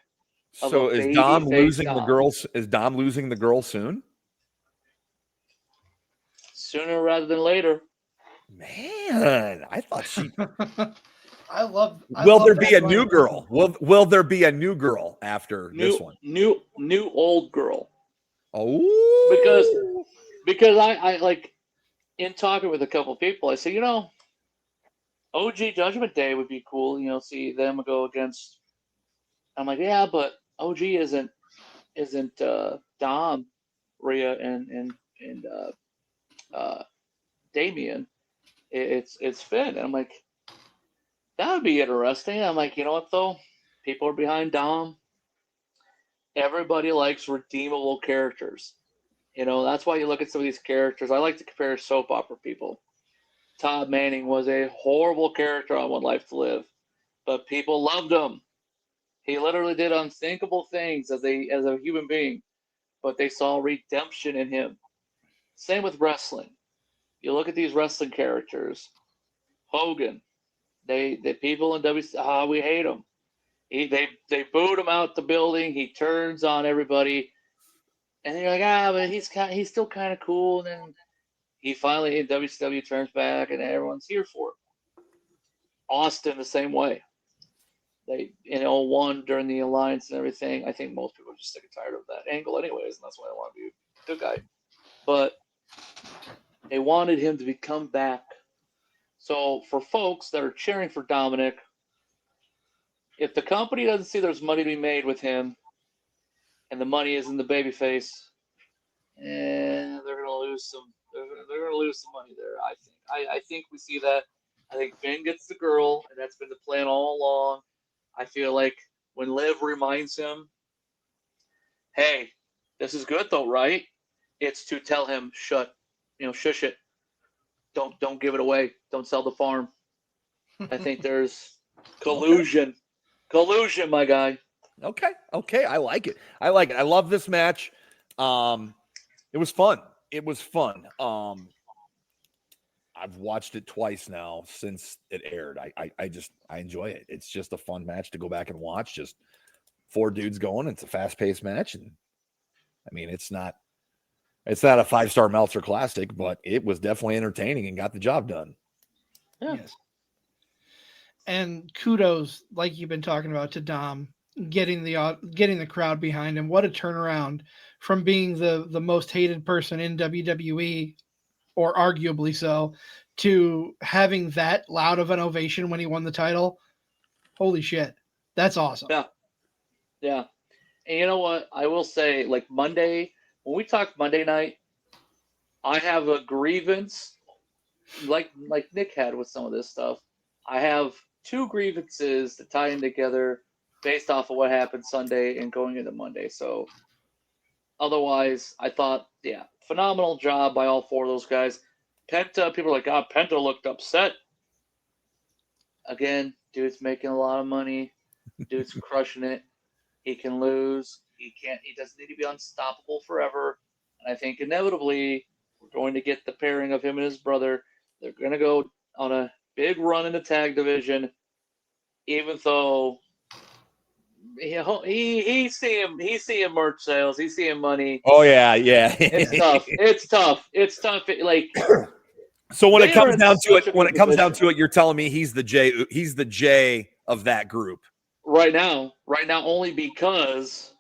So is Dom losing the girl? Is Dom losing the girl soon? Sooner rather than later. Man, I thought she. Will there be a new girl? Will there be a new girl after this one? New old girl. Oh, because I like in talking with a couple of people, I say, OG Judgment Day would be cool. See them go against I'm like, yeah, but OG isn't Dom, Rhea, and Damien. It's Finn. And I'm like, that would be interesting. I'm like, you know what though? People are behind Dom. Everybody likes redeemable characters. That's why you look at some of these characters. I like to compare soap opera people. Todd Manning was a horrible character on One Life to Live, but people loved him. He literally did unthinkable things as a human being, but they saw redemption in him. Same with wrestling. You look at these wrestling characters. Hogan, the people in WC, we hate him. They booed him out the building. He turns on everybody, and you're like, but he's still kind of cool. And then he finally in WCW turns back, and everyone's here for it. Austin the same way. They in 01 during the alliance and everything. I think most people are just sick and tired of that angle, anyways, and that's why I want to be a good guy. But they wanted him to come back. So for folks that are cheering for Dominic, if the company doesn't see there's money to be made with him, and the money is in the babyface, they're gonna lose some. They're gonna lose some money there. I think. I think we see that. I think Finn gets the girl, and that's been the plan all along. I feel like when Liv reminds him, "Hey, this is good though, right?" It's to tell him, "Shush it. Don't give it away. Don't sell the farm." I think there's collusion. Okay. Collusion, my guy. Okay. I like it. I love this match. It was fun. I've watched it twice now since it aired. I enjoy it. It's just a fun match to go back and watch. Just 4 dudes going. It's a fast-paced match, and I mean, it's not a 5-star Meltzer classic, but it was definitely entertaining and got the job done. Yeah. Yes. And kudos, like you've been talking about, to Dom getting the crowd behind him. What a turnaround from being the most hated person in WWE, or arguably so, to having that loud of an ovation when he won the title. Holy shit. That's awesome. Yeah. And you know what? I will say, like Monday, when we talk Monday night, I have a grievance, like Nick had with some of this stuff. I have 2 grievances to tie in together based off of what happened Sunday and going into Monday. So otherwise, I thought, phenomenal job by all 4 of those guys. Penta, people are like, Penta looked upset. Again, dude's making a lot of money. Dude's crushing it. He can lose. He doesn't need to be unstoppable forever. And I think inevitably we're going to get the pairing of him and his brother. They're going to go on a big run in the tag division, even though he's seeing merch sales, he's seeing money. Oh yeah. It's tough. Like, so when it comes down to it, you're telling me he's the J of that group right now, only because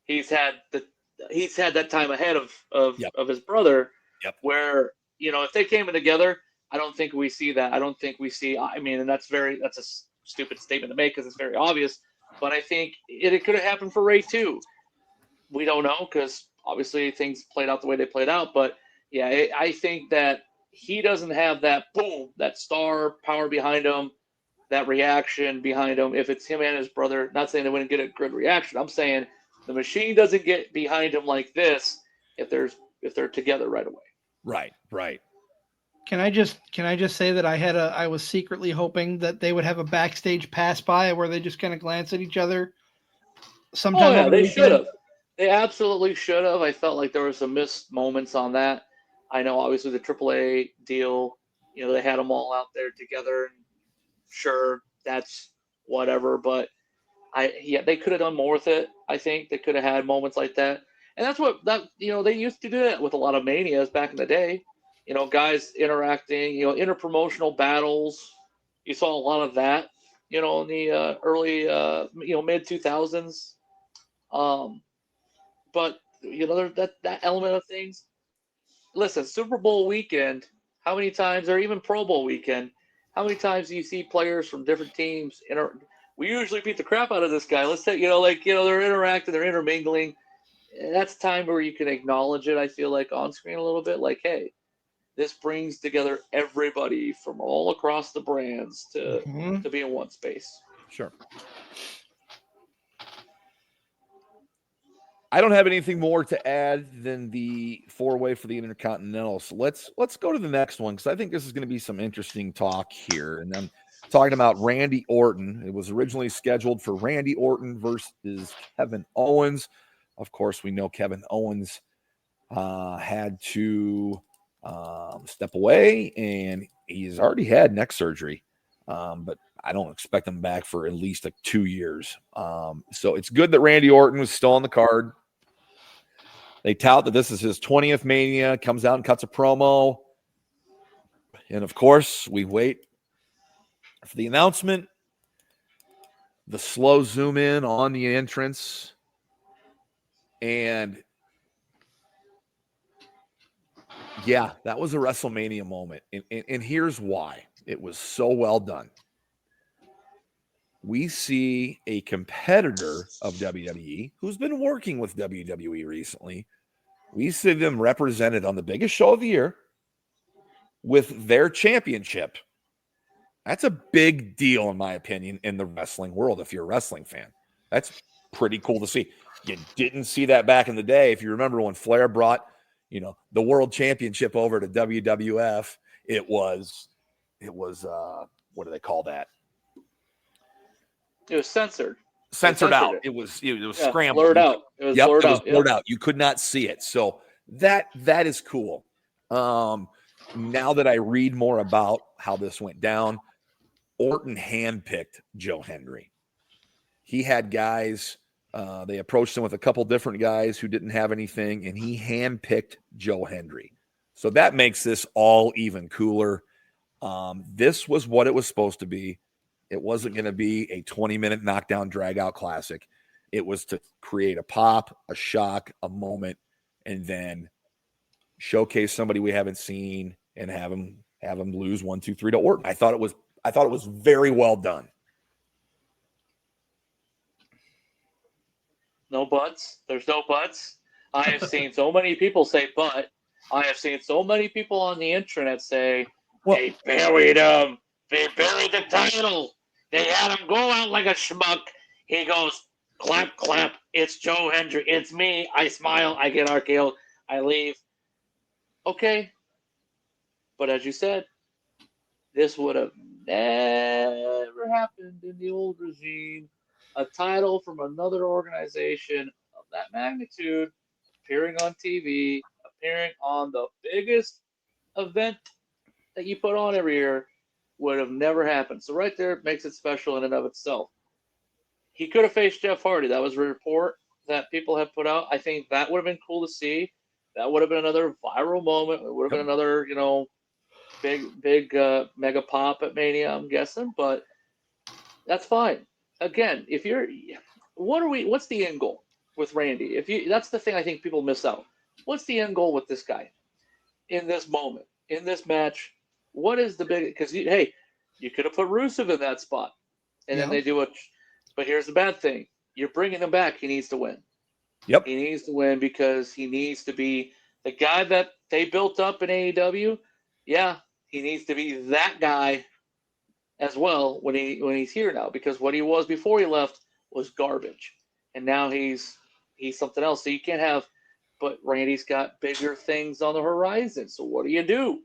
he's had that time ahead of his brother. Yep. Where if they came in together, I don't think we see that. I don't think we see. I mean, and that's a stupid statement to make because it's very obvious. But I think it could have happened for Ray too. We don't know because obviously things played out the way they played out. But yeah, I think that he doesn't have that boom, that star power behind him, that reaction behind him. If it's him and his brother, not saying they wouldn't get a good reaction. I'm saying the machine doesn't get behind him like this if they're together right away. Right. Can I just say that I was secretly hoping that they would have a backstage pass by where they just kind of glance at each other sometime. Oh yeah, they should have. They absolutely should have. I felt like there were some missed moments on that. I know obviously the AAA deal, they had them all out there together. And sure, that's whatever, but they could have done more with it. I think they could have had moments like that. And that's they used to do that with a lot of Manias back in the day. Guys interacting, interpromotional battles. You saw a lot of that, in the early, mid 2000s. But there's that element of things. Listen, Super Bowl weekend, how many times, or even Pro Bowl weekend, how many times do you see players from different teams we usually beat the crap out of this guy. Let's take, they're interacting, they're intermingling. That's time where you can acknowledge it, I feel like, on screen a little bit. Like, hey, this brings together everybody from all across the brands to be in one space. Sure. I don't have anything more to add than the 4-way for the Intercontinental. So let's go to the next one, because I think this is going to be some interesting talk here. And I'm talking about Randy Orton. It was originally scheduled for Randy Orton versus Kevin Owens. Of course, we know Kevin Owens had to step away, and he's already had neck surgery. But I don't expect him back for at least 2 years. So it's good that Randy Orton was still on the card. They tout that this is his 20th Mania, comes out and cuts a promo. And, of course, we wait for the announcement. The slow zoom in on the entrance. And, yeah, that was a WrestleMania moment. And here's why. It was so well done. We see a competitor of WWE who's been working with WWE recently. We see them represented on the biggest show of the year with their championship. That's a big deal, in my opinion, in the wrestling world, if you're a wrestling fan. That's pretty cool to see. You didn't see that back in the day. If you remember when Flair brought, the world championship over to WWF, it was what do they call that? It was censored. Censored out. It was scrambled. Blurred out. It was blurred out. Blurred out. You could not see it. So that is cool. Now that I read more about how this went down, Orton handpicked Joe Hendry. He had guys. They approached him with a couple different guys who didn't have anything, and he handpicked Joe Hendry. So that makes this all even cooler. This was what it was supposed to be. It wasn't going to be a 20-minute knockdown drag-out classic. It was to create a pop, a shock, a moment, and then showcase somebody we haven't seen and have them lose 1-2-3 to Orton. I thought it was very well done. No buts. There's no buts. I have seen so many people say but. I have seen so many people on the internet say, they buried him. They buried the title. They had him go out like a schmuck. He goes, clap, clap. It's Joe Hendry. It's me. I smile. I get RKO. I leave. Okay. But as you said, this would have never happened in the old regime. A title from another organization of that magnitude appearing on TV, appearing on the biggest event that you put on every year would have never happened. So right there makes it special in and of itself. He could have faced Jeff Hardy. That was a report that people have put out. I think that would have been cool to see. That would have been another viral moment. It would have been another, big mega pop at Mania, I'm guessing. But that's fine. Again, what's the end goal with Randy? That's the thing I think people miss out. What's the end goal with this guy in this moment, in this match? What is the big? Because you could have put Rusev in that spot, and then they do it. But here's the bad thing: you're bringing him back. He needs to win. Yep, he needs to win because he needs to be the guy that they built up in AEW. Yeah, he needs to be that guy as well when he's here now, because what he was before he left was garbage, and now he's something else. So you can't have. But Randy's got bigger things on the horizon. So what do?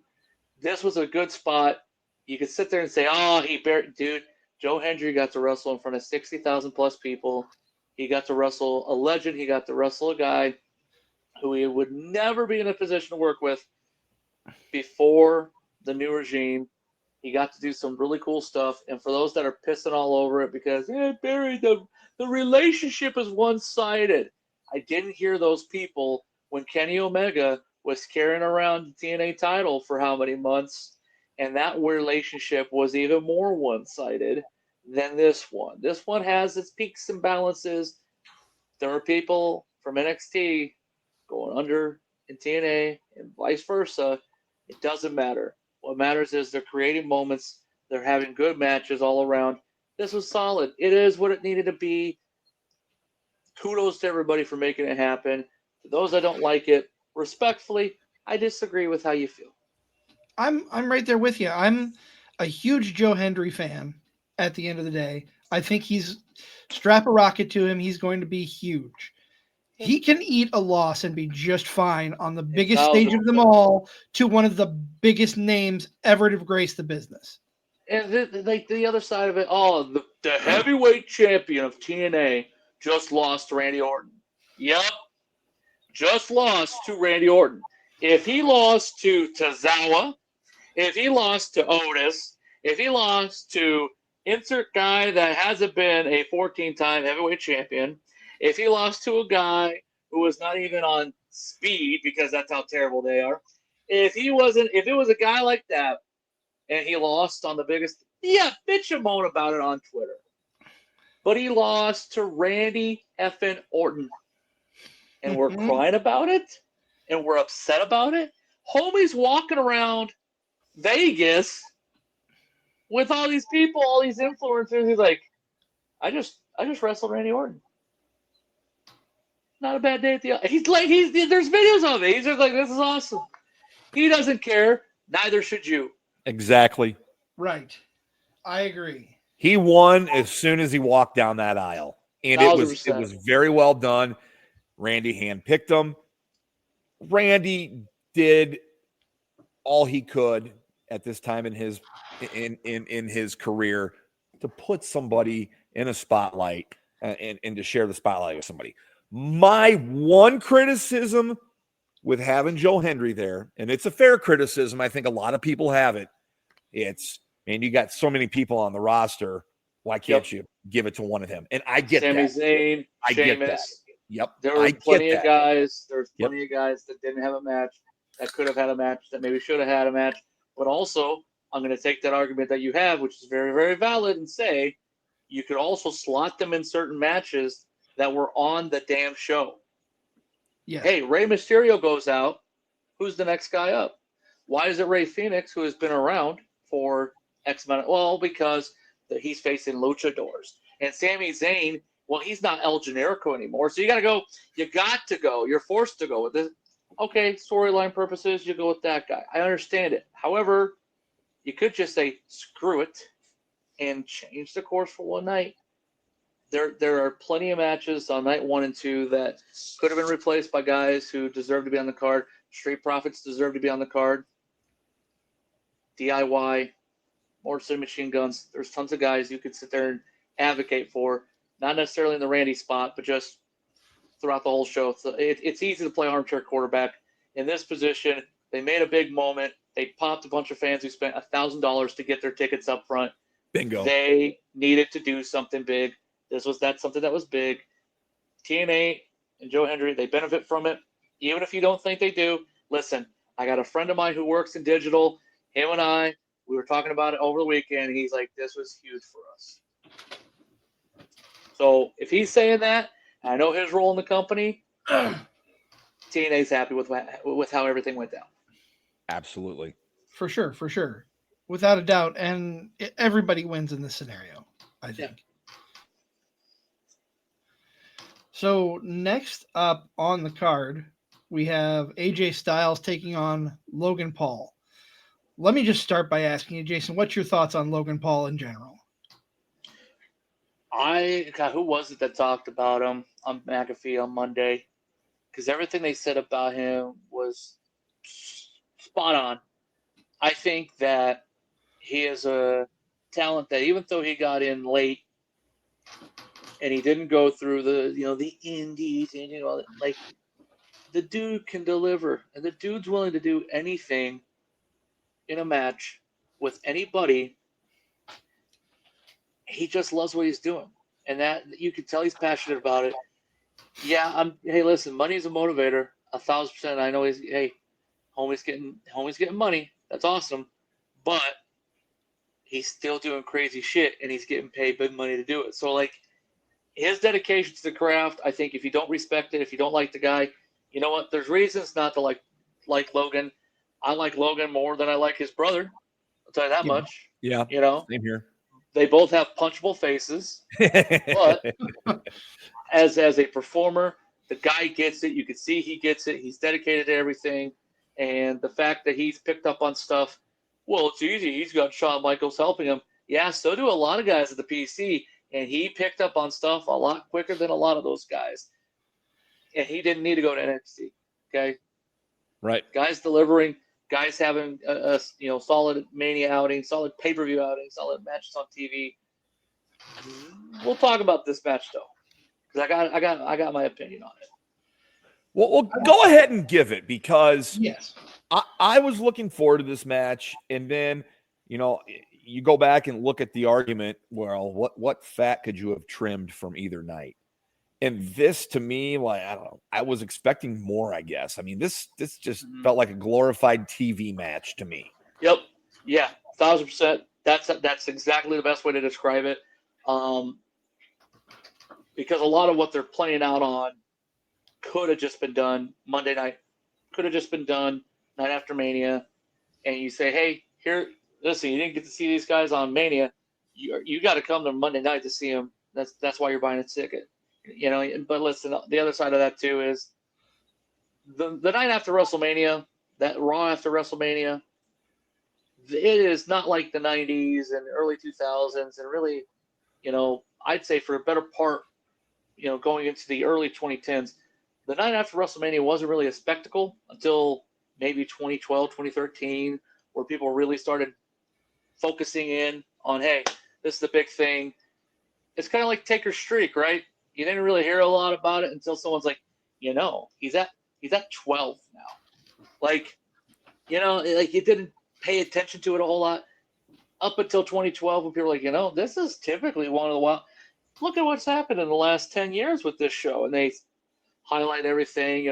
This was a good spot. You could sit there and say, dude, Joe Hendry got to wrestle in front of 60,000 plus people. He got to wrestle a legend. He got to wrestle a guy who he would never be in a position to work with before the new regime. He got to do some really cool stuff. And for those that are pissing all over it because, Barry, the relationship is one-sided. I didn't hear those people when Kenny Omega was carrying around the TNA title for how many months, and that relationship was even more one-sided than this one. This one has its peaks and balances. There are people from NXT going under in TNA and vice versa. It doesn't matter. What matters is they're creating moments. They're having good matches all around. This was solid. It is what it needed to be. Kudos to everybody for making it happen. To those that don't like it, respectfully, I disagree with how you feel. I'm right there with you. I'm a huge Joe Hendry fan at the end of the day. I think he's strap a rocket to him. He's going to be huge. He can eat a loss and be just fine on the biggest stage of them all to one of the biggest names ever to grace the business. And the other side of it, the heavyweight champion of TNA just lost to Randy Orton. Yep. Just lost to Randy Orton. If he lost to Tozawa, if he lost to Otis, if he lost to insert guy that hasn't been a 14-time heavyweight champion, if he lost to a guy who was not even on speed because that's how terrible they are, if it was a guy like that and he lost on the biggest, bitch and moan about it on Twitter. But he lost to Randy effing Orton. And we're crying about it, and we're upset about it. Homie's walking around Vegas with all these people, all these influencers. He's like, I just wrestled Randy Orton. Not a bad day at the. There's videos of it. He's just like, this is awesome. He doesn't care. Neither should you. Exactly. Right. I agree. He won as soon as he walked down that aisle, and it was very well done. Randy handpicked him. Randy did all he could at this time in his career to put somebody in a spotlight and to share the spotlight with somebody. My one criticism with having Joe Hendry there, and it's a fair criticism, I think a lot of people have it, you got so many people on the roster, why can't you give it to one of them? And I get Sami that. Zayn, I Sheamus. get that. Yep. There were plenty of guys. There's plenty of guys that didn't have a match, that could have had a match, that maybe should have had a match. But also, I'm going to take that argument that you have, which is very, very valid, and say you could also slot them in certain matches that were on the damn show. Yeah. Hey, Rey Mysterio goes out. Who's the next guy up? Why is it Rey Fénix, who has been around for X amount? Well, because he's facing luchadors. And Sami Zayn, well, he's not El Generico anymore. So you got to go. You're forced to go with this. Okay, storyline purposes, you go with that guy. I understand it. However, you could just say, screw it, and change the course for one night. There are plenty of matches on night 1 and 2 that could have been replaced by guys who deserve to be on the card. Street Profits deserve to be on the card. DIY, Motor City Machine Guns. There's tons of guys you could sit there and advocate for. Not necessarily in the Randy spot, but just throughout the whole show. So it's easy to play armchair quarterback. In this position, they made a big moment. They popped a bunch of fans who spent $1,000 to get their tickets up front. Bingo. They needed to do something big. That's something that was big. TNA and Joe Hendry, they benefit from it. Even if you don't think they do, listen, I got a friend of mine who works in digital. Him and I, we were talking about it over the weekend. He's like, this was huge for us. So if he's saying that, I know his role in the company, TNA's happy with how everything went down. Absolutely. For sure. Without a doubt. And everybody wins in this scenario, I think. Yeah. So next up on the card, we have AJ Styles taking on Logan Paul. Let me just start by asking you, Jason, what's your thoughts on Logan Paul in general? Who was it that talked about him on McAfee on Monday? Because everything they said about him was spot on. I think that he is a talent that even though he got in late and he didn't go through the indies and like the dude can deliver, and the dude's willing to do anything in a match with anybody. He just loves what he's doing, and that you can tell he's passionate about it. Yeah, hey, listen, money's a motivator, 1,000%. I know homie's getting money. That's awesome, but he's still doing crazy shit, and he's getting paid big money to do it. So, like, his dedication to the craft, I think if you don't respect it, if you don't like the guy, you know what? There's reasons not to like Logan. I like Logan more than I like his brother. I'll tell you that much. Yeah. You know? Same here. They both have punchable faces, but as a performer, the guy gets it. You can see he gets it. He's dedicated to everything. And the fact that he's picked up on stuff, well, it's easy. He's got Shawn Michaels helping him. Yeah, so do a lot of guys at the PC. And he picked up on stuff a lot quicker than a lot of those guys. And he didn't need to go to NXT. Okay? Right. Guys delivering, guys having a solid Mania outing, solid pay-per-view outing, solid matches on TV. We'll talk about this match, though. Because I got my opinion on it. Well, go ahead and give it, because yes, I was looking forward to this match, and then you go back and look at the argument. Well, what fat could you have trimmed from either night? And this, to me, like, I don't know, I was expecting more, I guess. I mean, this just felt like a glorified TV match to me. Yep. Yeah, 1,000%. That's exactly the best way to describe it. Because a lot of what they're playing out on could have just been done Monday night, could have just been done Night After Mania, and you say, hey, here, listen, you didn't get to see these guys on Mania. You got to come to Monday night to see them. That's why you're buying a ticket. But listen, the other side of that too is the night after WrestleMania, that Raw after WrestleMania, it is not like the 90s and early 2000s, and really, I'd say for a better part, going into the early 2010s, the night after WrestleMania wasn't really a spectacle until maybe 2012, 2013, where people really started focusing in on, hey, this is the big thing. It's kind of like Taker's streak, right? You didn't really hear a lot about it until someone's like, he's at 12 now. Like you didn't pay attention to it a whole lot up until 2012, when people were like, this is typically one of the wild. Look at what's happened in the last 10 years with this show. And they highlight everything,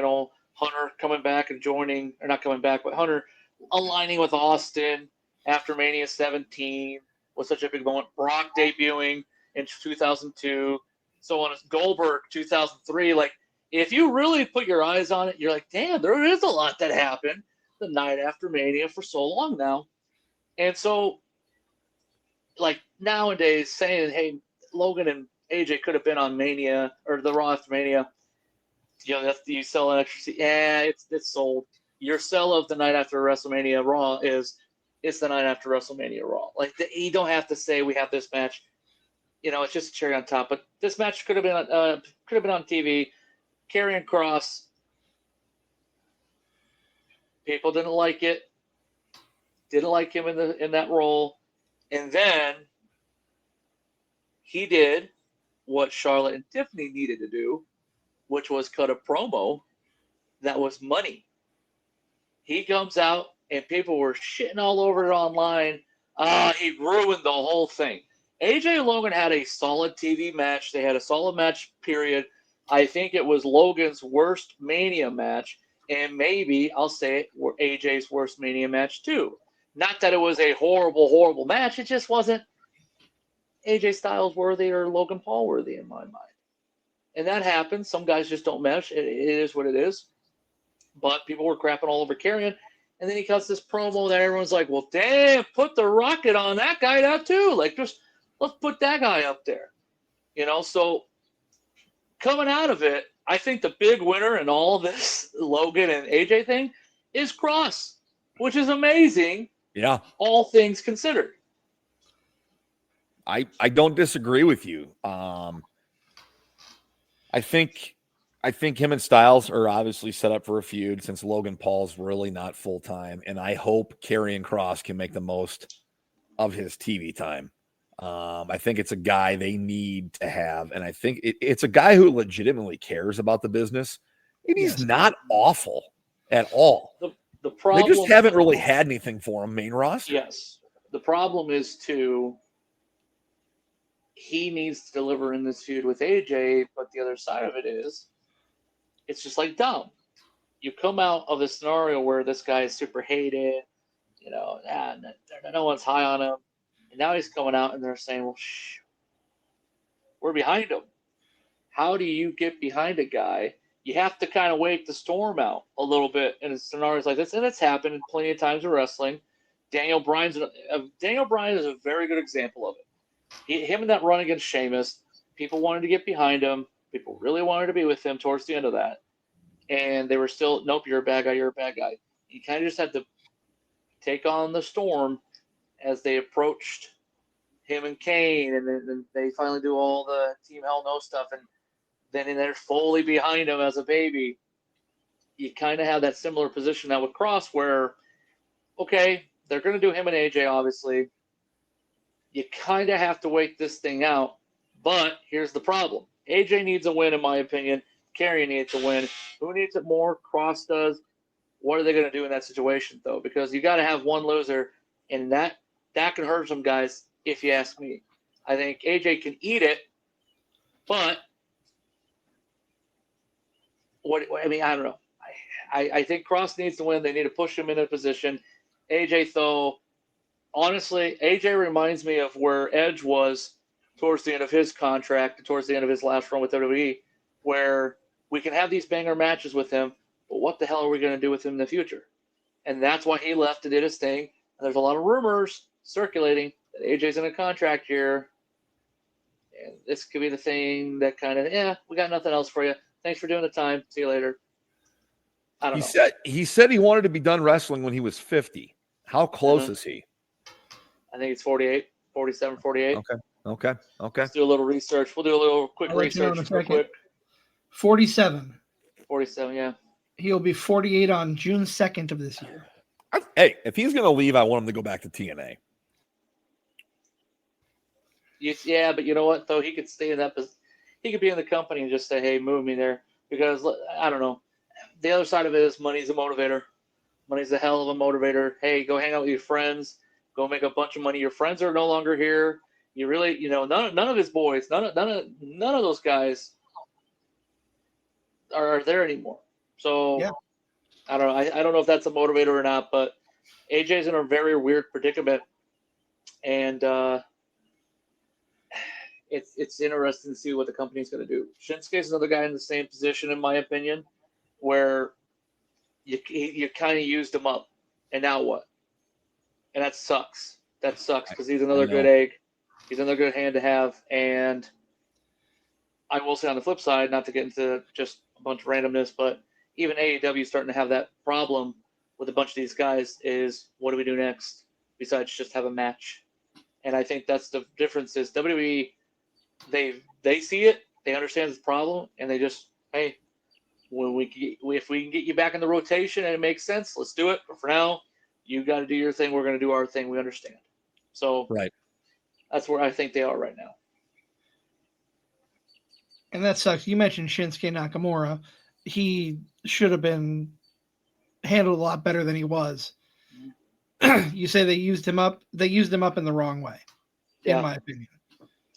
Hunter coming back and joining, or not coming back, but Hunter aligning with Austin after Mania 17 was such a big moment. Brock debuting in 2002. So on Goldberg 2003, like, if you really put your eyes on it, you're like, damn, there is a lot that happened the night after Mania for so long now. And so, like, nowadays saying, hey, Logan and AJ could have been on Mania or the Raw After Mania, you sell an extra seat. Yeah, it's sold. Your sell of the night after WrestleMania Raw it's the night after WrestleMania Raw. Like, you don't have to say we have this match. It's just a cherry on top. But this match could have been on TV. Karrion Kross. People didn't like it. Didn't like him in that role. And then he did what Charlotte and Tiffany needed to do, which was cut a promo that was money. He comes out, and people were shitting all over it online. He ruined the whole thing. AJ and Logan had a solid TV match. They had a solid match, period. I think it was Logan's worst Mania match, and maybe, I'll say it, AJ's worst Mania match too. Not that it was a horrible, horrible match. It just wasn't AJ Styles worthy or Logan Paul worthy in my mind. And that happens. Some guys just don't mesh. It is what it is. But people were crapping all over Karrion. And then he cuts this promo that everyone's like, well, damn, put the rocket on that guy now too. Like, just let's put that guy up there. So coming out of it, I think the big winner in all this Logan and AJ thing is Kross, which is amazing. Yeah. All things considered. I don't disagree with you. I think him and Styles are obviously set up for a feud, since Logan Paul's really not full time, and I hope Karrion Kross can make the most of his TV time. I think it's a guy they need to have, and I think it's a guy who legitimately cares about the business, and he's not awful at all. The problem, they just haven't really had anything for him main roster. Yes, the problem is he needs to deliver in this feud with AJ, but the other side of it is, it's just like Dom. You come out of a scenario where this guy is super hated, no one's high on him, and now he's coming out and they're saying, well, we're behind him. How do you get behind a guy? You have to kind of wait the storm out a little bit in scenarios like this, and it's happened plenty of times in wrestling. Daniel Bryan is a very good example of it. Him in that run against Sheamus, people wanted to get behind him. People really wanted to be with him towards the end of that. And they were still, nope, you're a bad guy, you're a bad guy. You kind of just had to take on the storm as they approached him and Kane, and then they finally do all the Team Hell No stuff, and then they're fully behind him as a baby. You kind of have that similar position now with Cross where, okay, they're going to do him and AJ, obviously. You kind of have to wait this thing out, but here's the problem. AJ needs a win, in my opinion. Karrion needs a win. Who needs it more? Cross does. What are they going to do in that situation, though? Because you got to have one loser, and that can hurt some guys, if you ask me. I think AJ can eat it, but I don't know. I think Cross needs to win. They need to push him in a position. AJ, though, honestly, AJ reminds me of where Edge was towards the end of his contract, towards the end of his last run with WWE, where we can have these banger matches with him, but what the hell are we going to do with him in the future? And that's why he left and did his thing. And there's a lot of rumors circulating that AJ's in a contract here. And this could be the thing that kind of, we got nothing else for you. Thanks for doing the time. See you later. I don't know. He said he wanted to be done wrestling when he was 50. How close is he? I think it's 48, 47, 48. Okay. Let's do a little research. We'll do a little quick research. 47. 47, yeah. He'll be 48 on June 2nd of this year. Hey, if he's going to leave, I want him to go back to TNA. Yeah, but you know what, though? He could stay in that position. He could be in the company and just say, hey, move me there. Because, I don't know. The other side of it is money's a motivator. Money's a hell of a motivator. Hey, go hang out with your friends. Go make a bunch of money. Your friends are no longer here. You really, none of his boys, none of those guys are there anymore. So, yeah. I don't know. I don't know if that's a motivator or not, but AJ's in a very weird predicament. And it's interesting to see what the company's going to do. Shinsuke's another guy in the same position, in my opinion, where you kind of used him up, and now what? And that sucks. That sucks because he's another good egg. He's another good hand to have. And I will say on the flip side, not to get into just a bunch of randomness, but even AEW is starting to have that problem with a bunch of these guys is what do we do next besides just have a match? And I think that's the difference is WWE, they see it, they understand the problem, and they just, hey, if we can get you back in the rotation and it makes sense, let's do it. But for now, you got to do your thing. We're going to do our thing. We understand. So right. That's where I think they are right now. And that sucks. You mentioned Shinsuke Nakamura. He should have been handled a lot better than he was. You say they used him up. They used him up in the wrong way, in my opinion.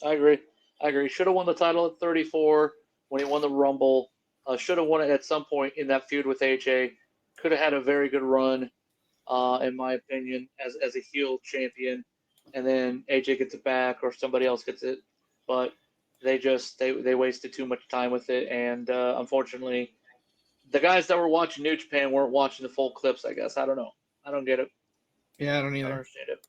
I agree. Should have won the title at 34 when he won the Rumble. Should have won it at some point in that feud with AJ. Could have had a very good run, in my opinion, as a heel champion. And then AJ gets it back or somebody else gets it. But they wasted too much time with it. And unfortunately, the guys that were watching New Japan weren't watching the full clips, I guess. I don't know. I don't get it. Yeah, I don't either. I don't understand it.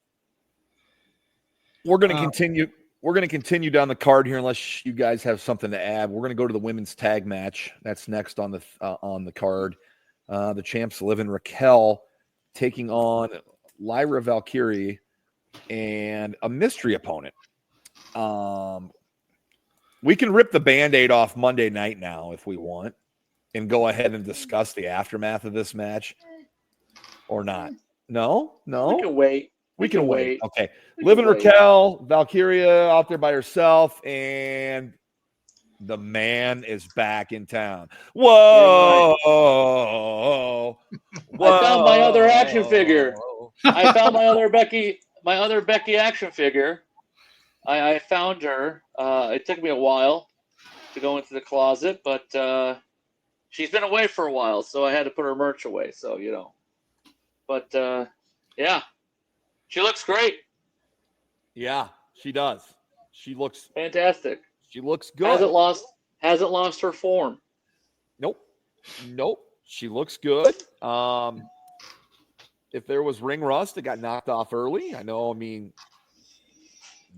We're going to continue. We're going to continue down the card here unless you guys have something to add. We're going to go to the women's tag match. That's next on the card. The champs, Liv and Raquel, taking on Lyra Valkyrie and a mystery opponent. We can rip the Band-Aid off Monday night now if we want and go ahead and discuss the aftermath of this match or not. No? We can wait. We can wait. Okay. Liv and Raquel, Valkyria out there by herself, and the man is back in town. Whoa. Whoa. I found my other action figure. I found my other Becky action figure. I found her. It took me a while to go into the closet, but she's been away for a while, so I had to put her merch away. So, But, yeah. She looks great. Yeah, she does. She looks fantastic. She looks good. Hasn't lost her form. Nope. She looks good. If there was ring rust, it got knocked off early. I know. I mean,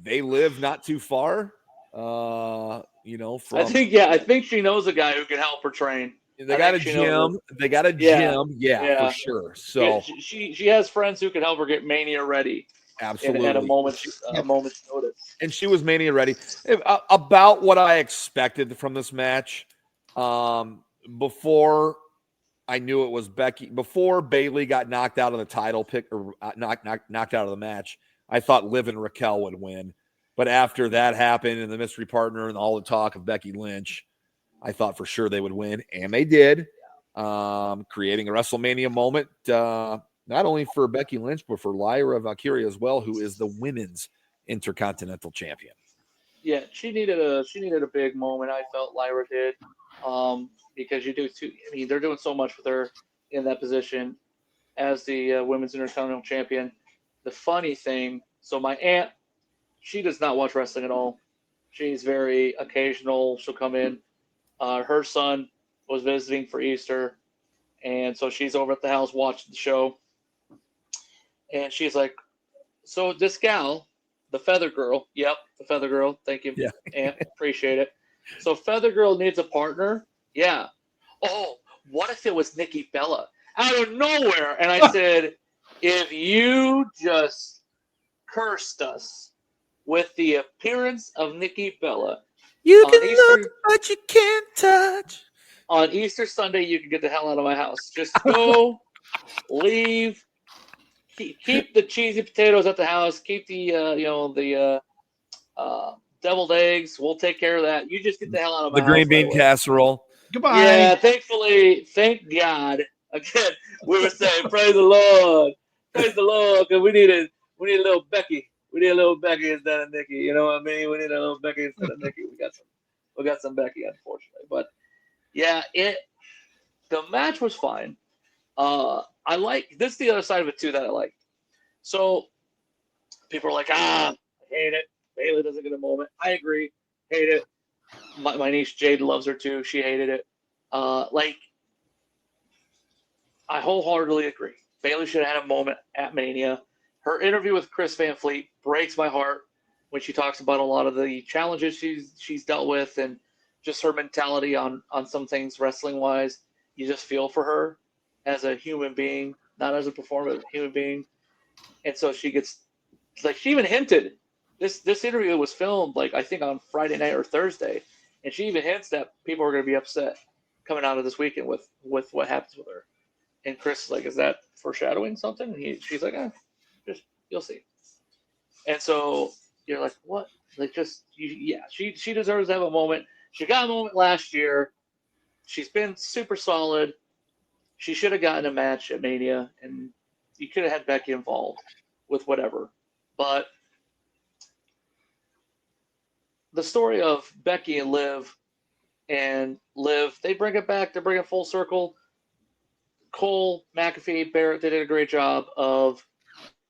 they live not too far. From I think she knows a guy who can help her train. They got a gym. They got a gym. Yeah, for sure. So she has friends who can help her get Mania ready. Absolutely. At a moment's notice. And she was Mania ready. About what I expected from this match. Before I knew it was Becky, before Bayley got knocked out of the title pick or knocked out of the match, I thought Liv and Raquel would win. But after that happened and the mystery partner and all the talk of Becky Lynch, I thought for sure they would win. And they did, creating a WrestleMania moment, not only for Becky Lynch, but for Lyra Valkyria as well, who is the women's Intercontinental Champion. Yeah, she needed a big moment. I felt Lyra did, because they're doing so much with her in that position as the women's Intercontinental Champion. The funny thing, so my aunt, she does not watch wrestling at all. She's very occasional. She'll come in. Her son was visiting for Easter, and so she's over at the house watching the show. And she's like, so this gal, the Feather Girl, yep, the Feather Girl, thank you, Aunt, appreciate it. So Feather Girl needs a partner? Yeah. Oh, what if it was Nikki Bella? Out of nowhere. And I said, if you just cursed us with the appearance of Nikki Bella, you can look, but you can't touch. On Easter Sunday, you can get the hell out of my house. Just go, leave. Keep the cheesy potatoes at the house. Keep the deviled eggs. We'll take care of that. You just get the hell out of my house. The green bean casserole. Goodbye. Yeah, thankfully, thank God. Again, we were saying, praise the Lord, because we need a little Becky. We need a little Becky instead of Nikki. You know what I mean? We need a little Becky instead of Nikki. We got some Becky, unfortunately. But yeah, the match was fine. I like this. Is the other side of it too that I like. So people are like, I hate it. Bayley doesn't get a moment. I agree. Hate it. My niece Jade loves her too. She hated it. I wholeheartedly agree. Bayley should have had a moment at Mania. Her interview with Chris Van Fleet breaks my heart when she talks about a lot of the challenges she's dealt with and just her mentality on some things wrestling wise. You just feel for her as a human being, not as a performer, but a human being. And so she gets, she even hinted, this interview was filmed, I think on Friday night or Thursday, and she even hints that people are going to be upset coming out of this weekend with what happens with her. And Chris is like, is that foreshadowing something? And she's like, just you'll see. And so you're like, what? She deserves to have a moment. She got a moment last year. She's been super solid. She should have gotten a match at Mania, and you could have had Becky involved with whatever. But the story of Becky and Liv, they bring it back. They bring it full circle. Cole, McAfee, Barrett, they did a great job of,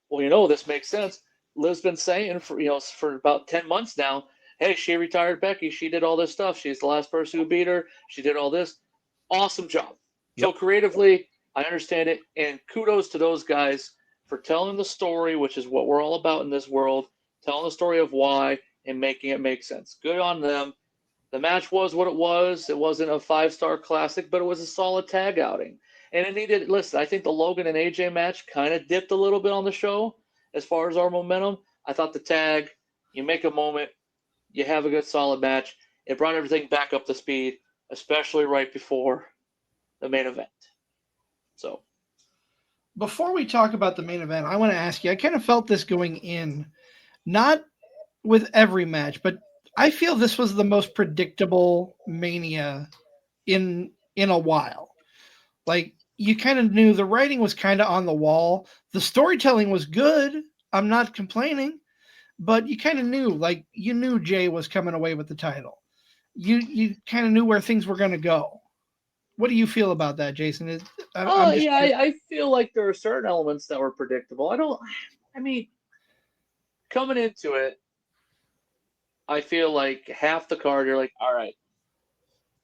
this makes sense. Liv's been saying for about 10 months now, hey, she retired Becky. She did all this stuff. She's the last person who beat her. She did all this. Awesome job. Yep. So creatively, I understand it. And kudos to those guys for telling the story, which is what we're all about in this world, telling the story of why and making it make sense. Good on them. The match was what it was. It wasn't a 5-star classic, but it was a solid tag outing. And it needed, listen, I think the Logan and AJ match kind of dipped a little bit on the show as far as our momentum. I thought the tag, you make a moment, you have a good solid match. It brought everything back up to speed, especially right before the main event. So, before we talk about the main event, I want to ask you, I kind of felt this going in, not with every match, but I feel this was the most predictable Mania in a while. You kind of knew the writing was kind of on the wall. The storytelling was good. I'm not complaining, but you kind of knew, you knew Jay was coming away with the title. You kind of knew where things were going to go. What do you feel about that, Jason? I feel like there are certain elements that were predictable. Coming into it, I feel like half the card, you're like, all right,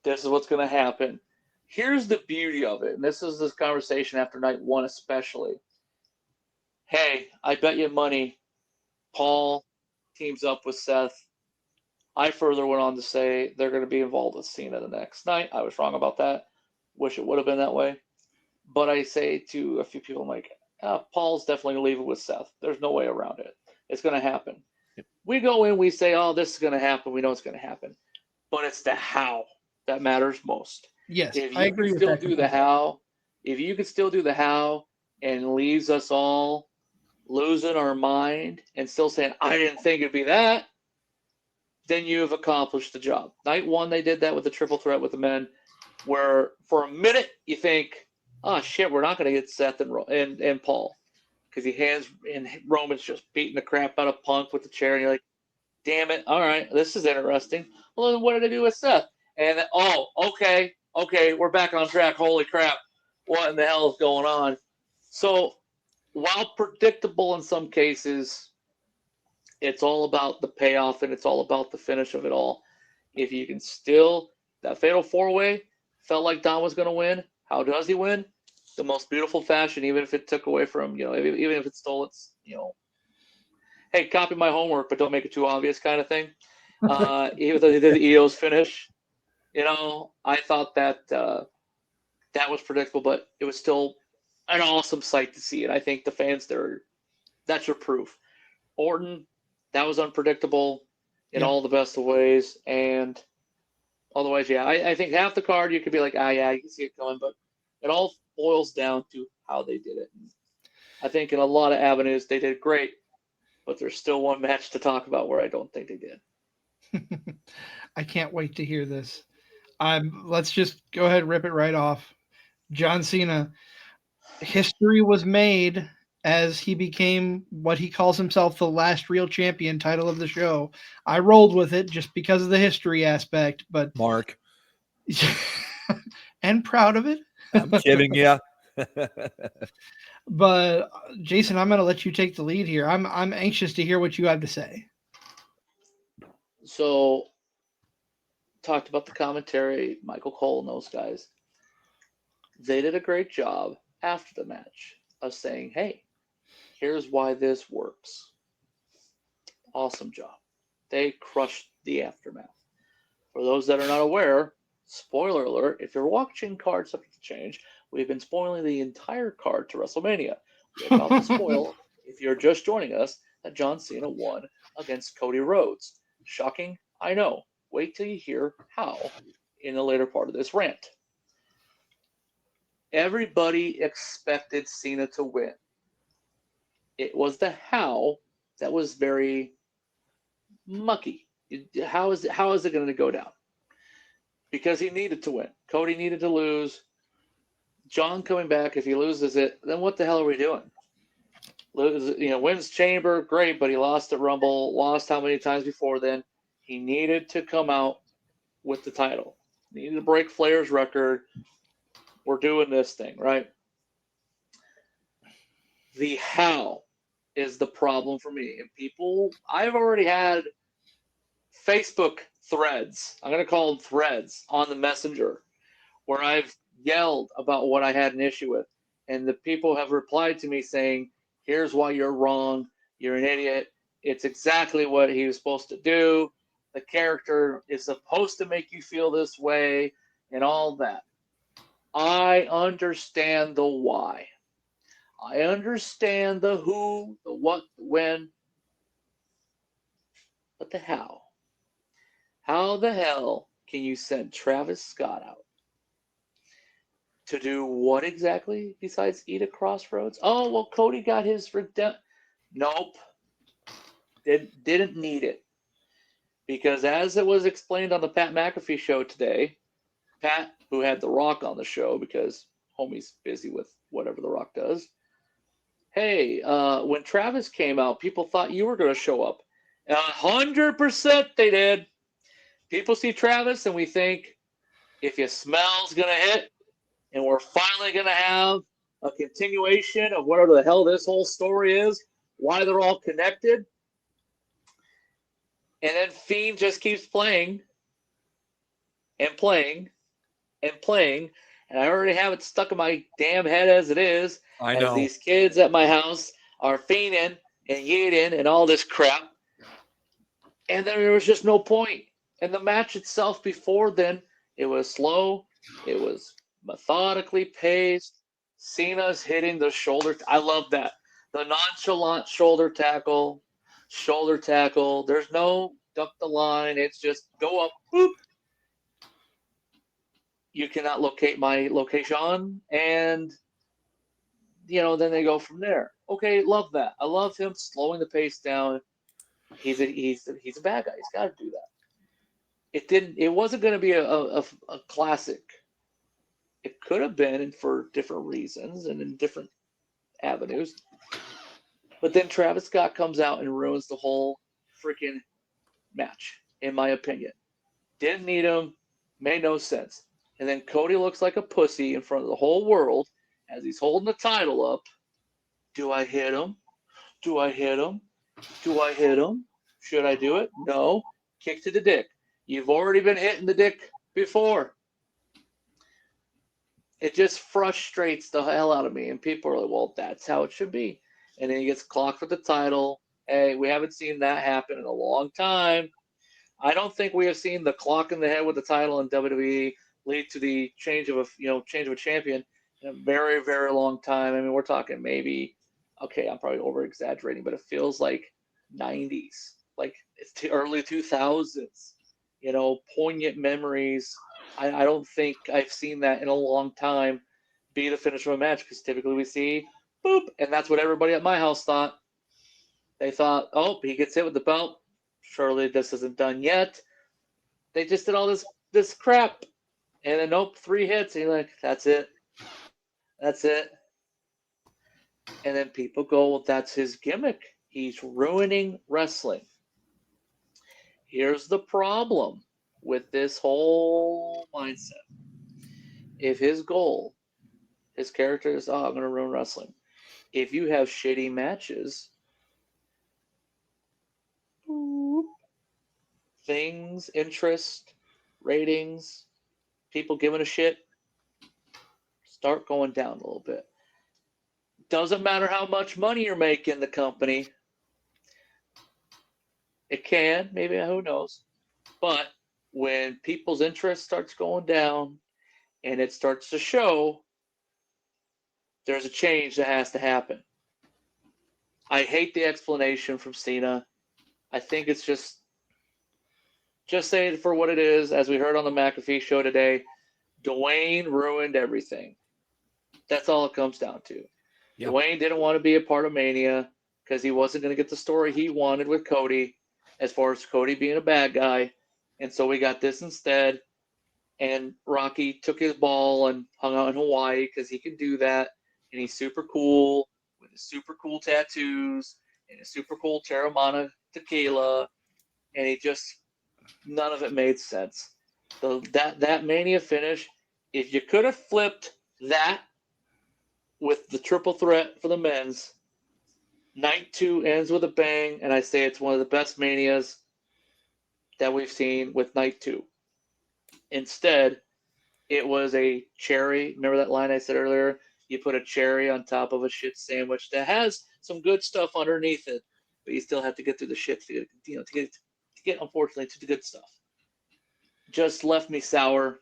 this is what's going to happen. Here's the beauty of it, and this conversation after night one especially. Hey, I bet you money Paul, teams up with Seth. I further went on to say they're going to be involved with Cena the next night. I was wrong about that. Wish it would have been that way. But I say to a few people, I'm like, Paul's definitely going to leave it with Seth. There's no way around it. It's going to happen. Yep. We go in, we say, oh, this is going to happen. We know it's going to happen. But it's the how that matters most. Yes, if you I agree can with still do the how, if you can still do the how and leaves us all losing our mind and still saying, I didn't think it'd be that, then you have accomplished the job. Night one, they did that with the triple threat with the men, where for a minute you think, oh, shit, we're not going to get Seth and Paul. Because he hands, and Roman's just beating the crap out of Punk with the chair, and you're like, damn it, all right, this is interesting. Well, then what did I do with Seth? And then, okay, we're back on track. Holy crap, what in the hell is going on? So while predictable in some cases, it's all about the payoff and it's all about the finish of it all. If you can still, that fatal four-way felt like Don was going to win. How does he win? The most beautiful fashion, even if it took away from, even if it stole its, hey, copy my homework, but don't make it too obvious kind of thing. Even though they did the EO's finish, I thought that that was predictable, but it was still an awesome sight to see. And I think the fans there, that's your proof. Orton, that was unpredictable in all the best of ways. And otherwise, I think half the card you could be like, yeah, you can see it going, but it all boils down to how they did it. I think in a lot of avenues they did great, but there's still one match to talk about where I don't think they did. I can't wait to hear this. Let's just go ahead and rip it right off. John Cena, history was made as he became what he calls himself the last real champion, title of the show. I rolled with it just because of the history aspect, but Mark. And proud of it. I'm kidding you. But Jason, I'm going to let you take the lead here. I'm anxious to hear what you have to say. So, talked about the commentary, Michael Cole and those guys. They did a great job after the match of saying, hey, here's why this works. Awesome job. They crushed the aftermath. For those that are not aware, spoiler alert, if you're watching Card Subject to Change, we've been spoiling the entire card to WrestleMania. We're about to spoil, if you're just joining us, that John Cena won against Cody Rhodes. Shocking, I know. Wait till you hear how in the later part of this rant. Everybody expected Cena to win. It was the how that was very mucky. How is it going to go down? Because he needed to win. Cody needed to lose. John coming back, if he loses it, then what the hell are we doing? Wins Chamber, great, but he lost at Rumble, lost how many times before then? He needed to come out with the title. He needed to break Flair's record. We're doing this thing, right? The how is the problem for me. And people, I've already had Facebook threads, I'm going to call them threads, on the Messenger, where I've yelled about what I had an issue with. And the people have replied to me saying, here's why you're wrong. You're an idiot. It's exactly what he was supposed to do. The character is supposed to make you feel this way and all that. I understand the why. I understand the who, the what, the when. But the how. How the hell can you send Travis Scott out to do what exactly besides eat at Crossroads? Oh, well, Cody got his redemption. Nope. Didn't need it. Because as it was explained on the Pat McAfee show today, Pat, who had The Rock on the show because homie's busy with whatever The Rock does, hey, when Travis came out, people thought you were going to show up. 100% they did. People see Travis and we think, if your smell's going to hit, and we're finally going to have a continuation of whatever the hell this whole story is, why they're all connected. And then Fiend just keeps playing and playing and playing. And I already have it stuck in my damn head as it is. I know. As these kids at my house are fiending and yeeting and all this crap. And then there was just no point. And the match itself before then, it was slow. It was methodically paced. Cena's hitting the shoulder. I love that. The nonchalant shoulder tackle. There's no duck the line. It's just go up, boop. You cannot locate my location. And, then they go from there. Okay, love that. I love him slowing the pace down. He's a bad guy. He's got to do that. It wasn't going to be a classic. It could have been, and for different reasons and in different avenues. But then Travis Scott comes out and ruins the whole freaking match, in my opinion. Didn't need him. Made no sense. And then Cody looks like a pussy in front of the whole world as he's holding the title up. Do I hit him? Do I hit him? Do I hit him? Should I do it? No. Kick to the dick. You've already been hitting the dick before. It just frustrates the hell out of me. And people are like, well, that's how it should be. And then he gets clocked with the title. Hey, we haven't seen that happen in a long time. I don't think we have seen the clock in the head with the title in WWE lead to the change of a champion in a very, very long time. I mean, we're talking maybe, okay, I'm probably over exaggerating, but it feels like 90s, like it's early 2000s. Poignant memories. I don't think I've seen that in a long time be the finish of a match, because typically we see boop, and that's what everybody at my house thought. They thought, oh, he gets hit with the belt. Surely this isn't done yet. They just did all this crap, and then nope, 3 hits, and you're like, that's it. That's it. And then people go, well, that's his gimmick. He's ruining wrestling. Here's the problem with this whole mindset. If his goal, his character is, I'm going to ruin wrestling. If you have shitty matches, things, interest, ratings, people giving a shit, start going down a little bit. Doesn't matter how much money you're making the company. It can, maybe, who knows. But when people's interest starts going down and it starts to show, there's a change that has to happen. I hate the explanation from Cena. I think it's just say it for what it is. As we heard on the McAfee show today, Dwayne ruined everything. That's all it comes down to. Yep. Dwayne didn't want to be a part of Mania because he wasn't going to get the story he wanted with Cody, as far as Cody being a bad guy. And so we got this instead. And Rocky took his ball and hung out in Hawaii because he can do that. And he's super cool with his super cool tattoos and his super cool Terramana tequila. And none of it made sense. That Mania finish, if you could have flipped that with the triple threat for the men's, Night 2 ends with a bang, and I say it's one of the best Manias that we've seen with Night 2. Instead, it was a cherry. Remember that line I said earlier? You put a cherry on top of a shit sandwich that has some good stuff underneath it, but you still have to get through the shit to get unfortunately to the good stuff. Just left me sour,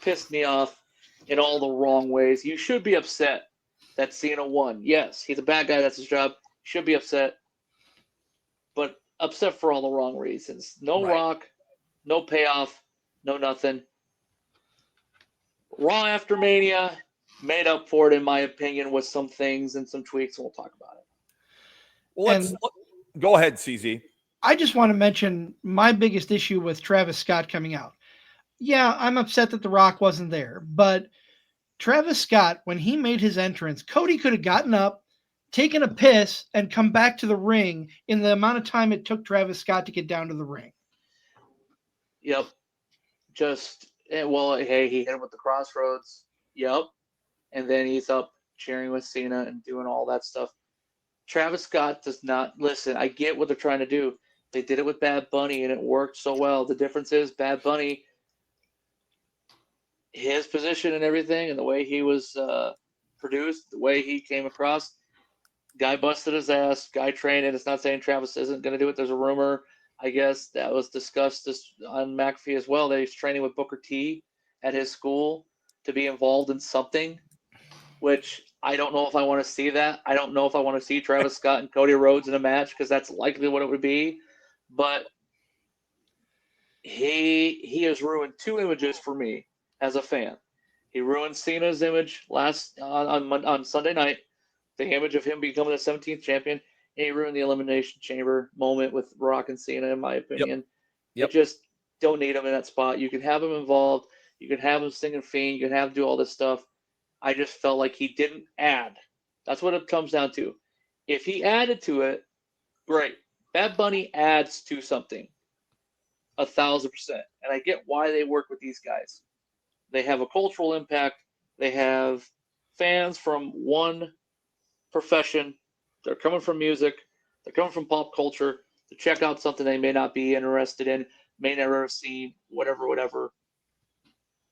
pissed me off in all the wrong ways. You should be upset that Cena won. Yes, he's a bad guy. That's his job. Should be upset. But upset for all the wrong reasons. No right. Rock, no payoff, no nothing. Raw After Mania made up for it, in my opinion, with some things and some tweaks, and we'll talk about it. Well, go ahead, CZ. I just want to mention my biggest issue with Travis Scott coming out. Yeah, I'm upset that The Rock wasn't there, but Travis Scott, when he made his entrance, Cody could have gotten up, taken a piss, and come back to the ring in the amount of time it took Travis Scott to get down to the ring. Yep. Hey, he hit him with the crossroads. Yep. And then he's up cheering with Cena and doing all that stuff. Travis Scott does not listen. I get what they're trying to do. They did it with Bad Bunny, and it worked so well. The difference is Bad Bunny, his position and everything, and the way he was produced, the way he came across, guy busted his ass, guy trained, and it's not saying Travis isn't going to do it. There's a rumor. I guess that was discussed on McAfee as well. That he's training with Booker T at his school to be involved in something, which I don't know if I want to see that. I don't know if I want to see Travis Scott and Cody Rhodes in a match because that's likely what it would be. But he has ruined two images for me as a fan. He ruined Cena's image on Sunday night, the image of him becoming the 17th champion, and he ruined the Elimination Chamber moment with Rock and Cena, in my opinion. Yep. You just don't need him in that spot. You can have him involved. You can have him singing Fiend. You can have him do all this stuff. I just felt like he didn't add. That's what it comes down to. If he added to it, great. Bad Bunny adds to something 1,000%. And I get why they work with these guys. They have a cultural impact. They have fans from one profession. They're coming from music. They're coming from pop culture to check out something they may not be interested in, may never have seen, whatever.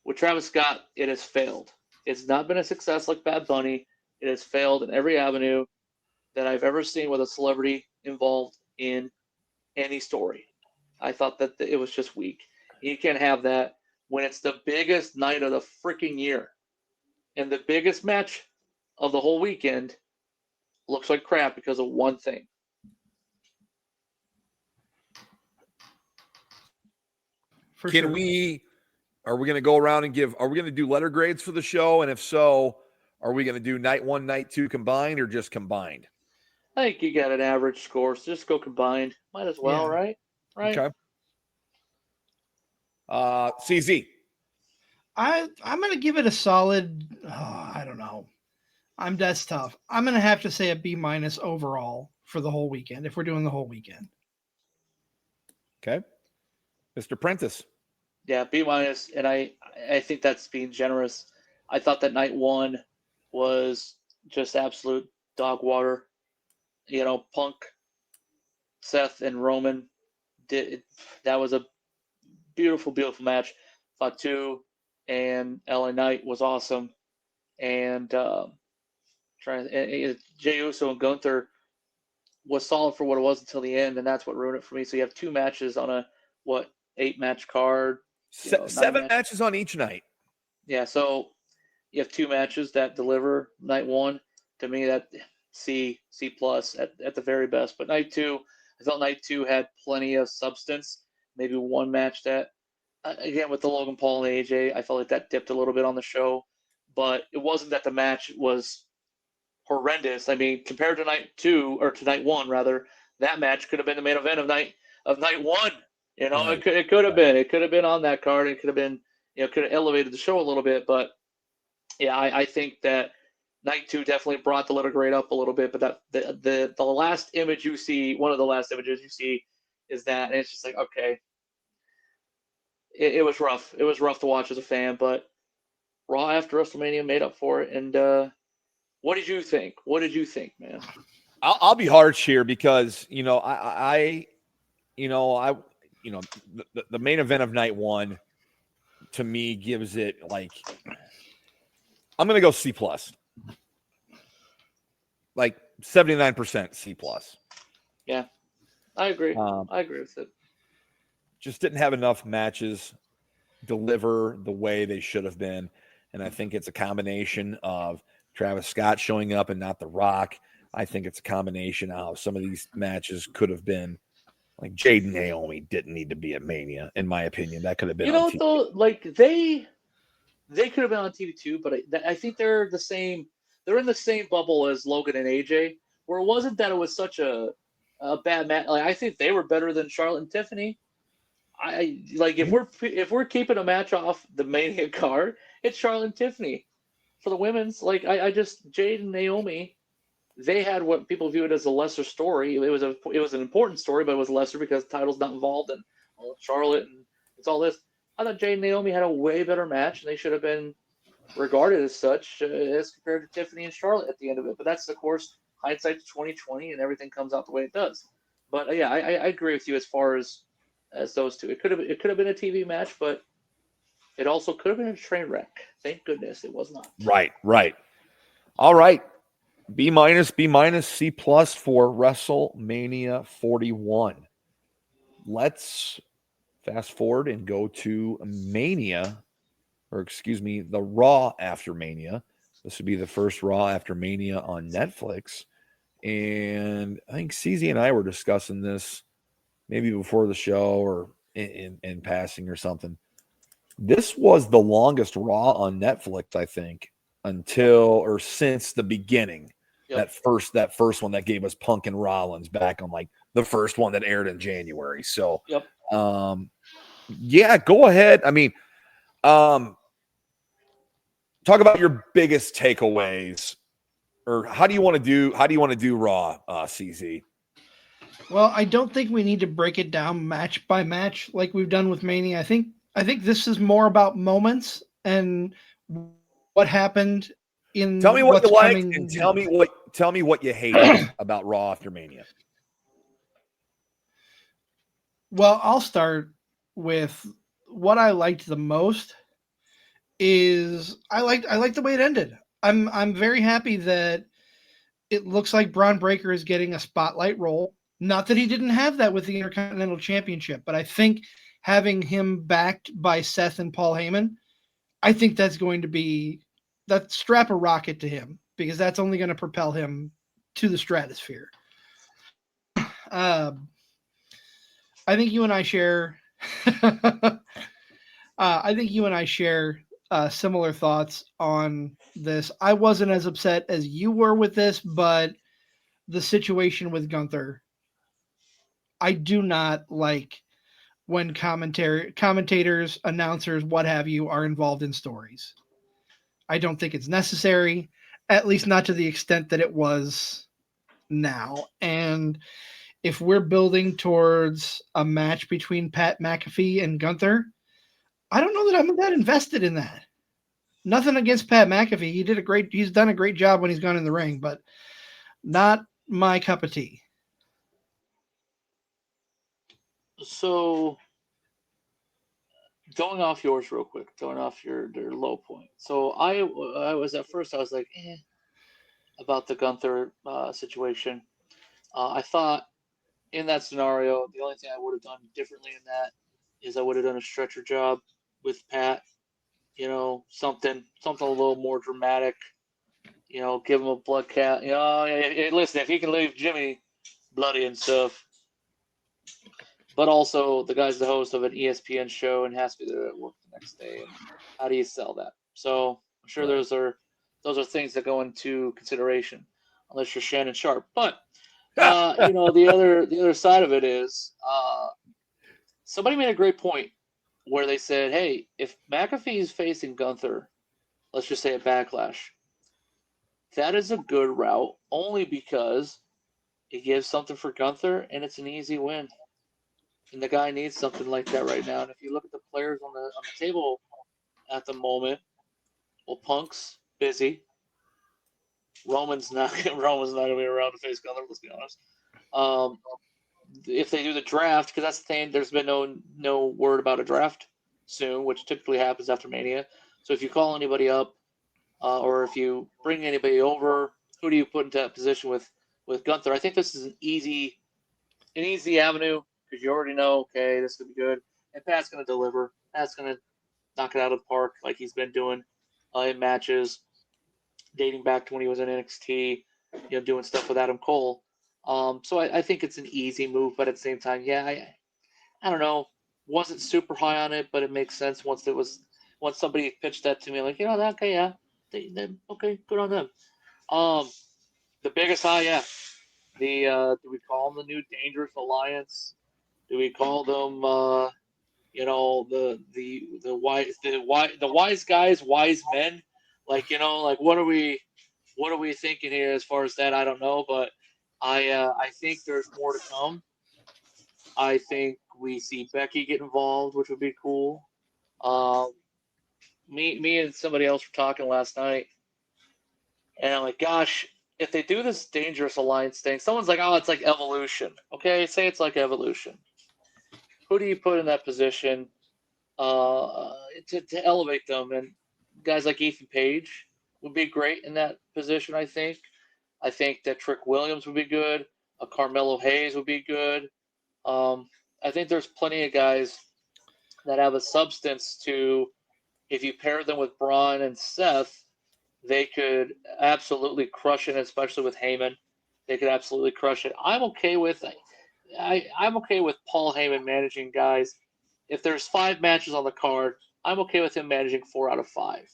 With Travis Scott, it has failed. It's not been a success like Bad Bunny. It has failed in every avenue that I've ever seen with a celebrity involved in any story. I thought that it was just weak. You can't have that when it's the biggest night of the freaking year. And the biggest match of the whole weekend looks like crap because of one thing. Are we going to go around and are we going to do letter grades for the show? And if so, are we going to do night 1, night 2 combined or just combined? I think you got an average score, so just go combined. Might as well, right? Okay. CZ. I'm going to give it a solid, I don't know. That's tough. I'm going to have to say a B- overall for the whole weekend, if we're doing the whole weekend. Okay. Mr. Prentice. Yeah, B-, and I think that's being generous. I thought that night 1 was just absolute dog water. You know, Punk, Seth, and Roman that was a beautiful, beautiful match. Fatu and LA Knight was awesome, and Jey Uso and Gunther was solid for what it was until the end, and that's what ruined it for me. So you have 2 matches on a 8-match card. 7 matches on each night. Yeah, so you have 2 matches that deliver. Night 1, to me, that C plus at the very best. But night 2, I felt night 2 had plenty of substance. Maybe one match that, again, with the Logan Paul and AJ, I felt like that dipped a little bit on the show. But it wasn't that the match was horrendous. I mean, compared to night 2, or to night 1 rather, that match could have been the main event of night 1. You know, right. it could have been. It could have been on that card. It could have been, could have elevated the show a little bit. But yeah, I think that night 2 definitely brought the letter grade up a little bit. But that the last image you see, one of the last images you see, is that, and it's just like, okay, it was rough. It was rough to watch as a fan, but Raw after WrestleMania made up for it. And what did you think? What did you think, man? I'll be harsh here because the main event of night 1 to me gives it like, I'm going to go C plus, like 79% C plus. Yeah, I agree. I agree with it. Just didn't have enough matches deliver the way they should have been. And I think it's a combination of Travis Scott showing up and not The Rock. I think it's a combination of some of these matches could have been like Jade and Naomi didn't need to be at Mania, in my opinion. That could have been on TV. Though, like they could have been on TV too, but I think they're the same. They're in the same bubble as Logan and AJ, where it wasn't that it was such a bad match. Like, I think they were better than Charlotte and Tiffany. If we're keeping a match off the Mania card, it's Charlotte and Tiffany. For the women's, I just Jade and Naomi, they had what people viewed as a lesser story. It was an important story, but it was lesser because the title's not involved, and Charlotte and it's all this. I thought Jade and Naomi had a way better match, and they should have been regarded as such as compared to Tiffany and Charlotte at the end of it. But that's, of course, hindsight's 2020, and everything comes out the way it does. But yeah, I agree with you as far as those two. It could have been a TV match, but it also could have been a train wreck. Thank goodness it was not. Right. All right. B minus, C plus for WrestleMania 41. let's fast forward and go to Mania, or excuse me, the Raw After Mania. This would be the first Raw After Mania on Netflix. And I think CZ and I were discussing this maybe before the show or in passing or something. This was the longest Raw on Netflix, I think, until or since the beginning. Yep. That first one that gave us Punk and Rollins back on like the first one that aired in January. So, Yep. Yeah, go ahead. I mean, talk about your biggest takeaways, or how do you want to do Raw, CZ? Well, I don't think we need to break it down match by match like we've done with Mania. I think this is more about moments and what happened in. Tell me what you liked coming. and tell me what you hated about Raw After Mania. Well, I'll start with what I liked the most. Is I liked the way it ended. I'm very happy that it looks like Braun Breaker is getting a spotlight role. Not that he didn't have that with the Intercontinental Championship, but I think having him backed by Seth and Paul Heyman, I think that's going to be that strap a rocket to him, because that's only going to propel him to the stratosphere. I think you and I share. I think you and I share similar thoughts on this. I wasn't as upset as you were with this, but the situation with Gunther, I do not like when commentators, announcers, what have you, are involved in stories. I don't think it's necessary, at least not to the extent that it was now. And if we're building towards a match between Pat McAfee and Gunther, I don't know that I'm that invested in that. Nothing against Pat McAfee. He's done a great job when he's gone in the ring, but not my cup of tea. So, going off yours real quick, going off your low point. So I was at first, I was like, about the Gunther situation. I thought in that scenario, the only thing I would have done differently in that is I would have done a stretcher job with Pat. Something a little more dramatic. Give him a blood count. Listen, if he can leave Jimmy bloody and stuff. But also, the guy's the host of an ESPN show and has to be there at work the next day. And how do you sell that? So I'm sure those are things that go into consideration, unless you're Shannon Sharp. But the other side of it is somebody made a great point where they said, hey, if McAfee is facing Gunther, let's just say a Backlash, that is a good route only because it gives something for Gunther and it's an easy win. And the guy needs something like that right now. And if you look at the players on the table at the moment, well, Punk's busy. Roman's not going to be around to face Gunther. Let's be honest. If they do the draft, because that's the thing, there's been no word about a draft soon, which typically happens after Mania. So if you call anybody up, or if you bring anybody over, who do you put into that position with Gunther? I think this is an easy avenue. Because you already know, okay, this could be good. And Pat's going to deliver. Pat's going to knock it out of the park like he's been doing in matches dating back to when he was in NXT, doing stuff with Adam Cole. So I think it's an easy move, but at the same time, I don't know. Wasn't super high on it, but it makes sense once somebody pitched that to me, like, okay, yeah. Okay, good on them. The biggest high, yeah. Do we call them the new Dangerous Alliance? Do we call them, the wise guys, wise men? Like, what are we thinking here as far as that? I don't know, but I think there's more to come. I think we see Becky get involved, which would be cool. Me and somebody else were talking last night, and I'm like, gosh, if they do this Dangerous Alliance thing, someone's like, oh, it's like Evolution. Okay, say it's like Evolution. Who do you put in that position to elevate them? And guys like Ethan Page would be great in that position, I think. I think that Trick Williams would be good. Carmelo Hayes would be good. I think there's plenty of guys that have a substance to, if you pair them with Braun and Seth, they could absolutely crush it, especially with Heyman. They could absolutely crush it. I'm okay with Paul Heyman managing guys. If there's 5 matches on the card, I'm okay with him managing 4 out of 5.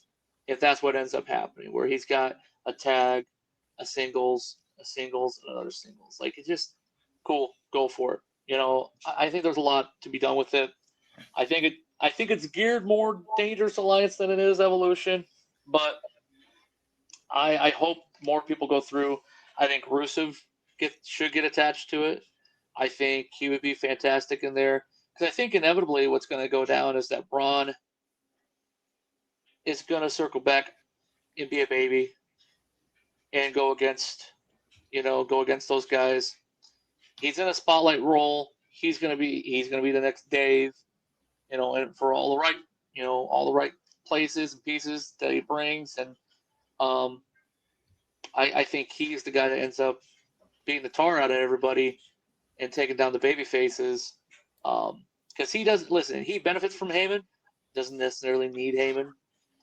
If that's what ends up happening, where he's got a tag, a singles, and another singles. Like, it's just cool. Go for it. You know, I think there's a lot to be done with it. I think it's geared more Dangerous Alliance than it is Evolution, but I hope more people go through. I think Rusev should get attached to it. I think he would be fantastic in there, because I think inevitably what's going to go down is that Braun is going to circle back and be a baby and go against those guys. He's in a spotlight role. He's going to be the next Dave, and for all the right places and pieces that he brings. And I think he's the guy that ends up beating the tar out of everybody and taking down the baby faces. Because he doesn't listen. He benefits from Heyman, doesn't necessarily need Heyman.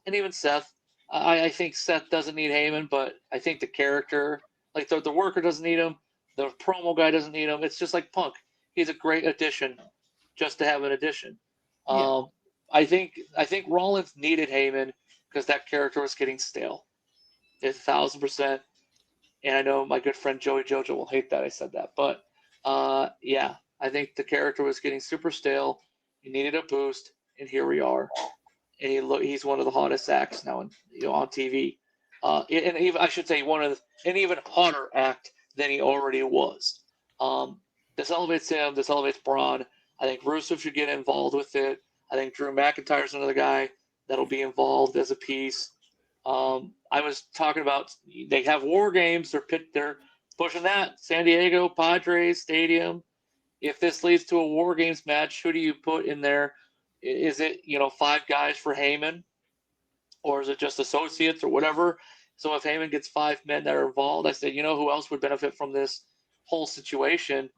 And even Seth. I think Seth doesn't need Heyman, but I think the character, like the worker doesn't need him. The promo guy doesn't need him. It's just like Punk. He's a great addition just to have an addition. Yeah. I think Rollins needed Heyman because that character was getting stale. 1,000%. And I know my good friend Joey Jojo will hate that I said that. But, yeah, I think the character was getting super stale. He needed a boost, and here we are. And he's one of the hottest acts now on TV. And even, I should say, an even hotter act than he already was. This elevates him. This elevates Braun. I think Rusev should get involved with it. I think Drew McIntyre's another guy that'll be involved as a piece. I was talking about they have War Games. They're pushing that. San Diego Padres Stadium. If this leads to a War Games match, who do you put in there? Is it 5 guys for Heyman, or is it just associates or whatever? So if Heyman gets 5 men that are involved, I said, who else would benefit from this whole situation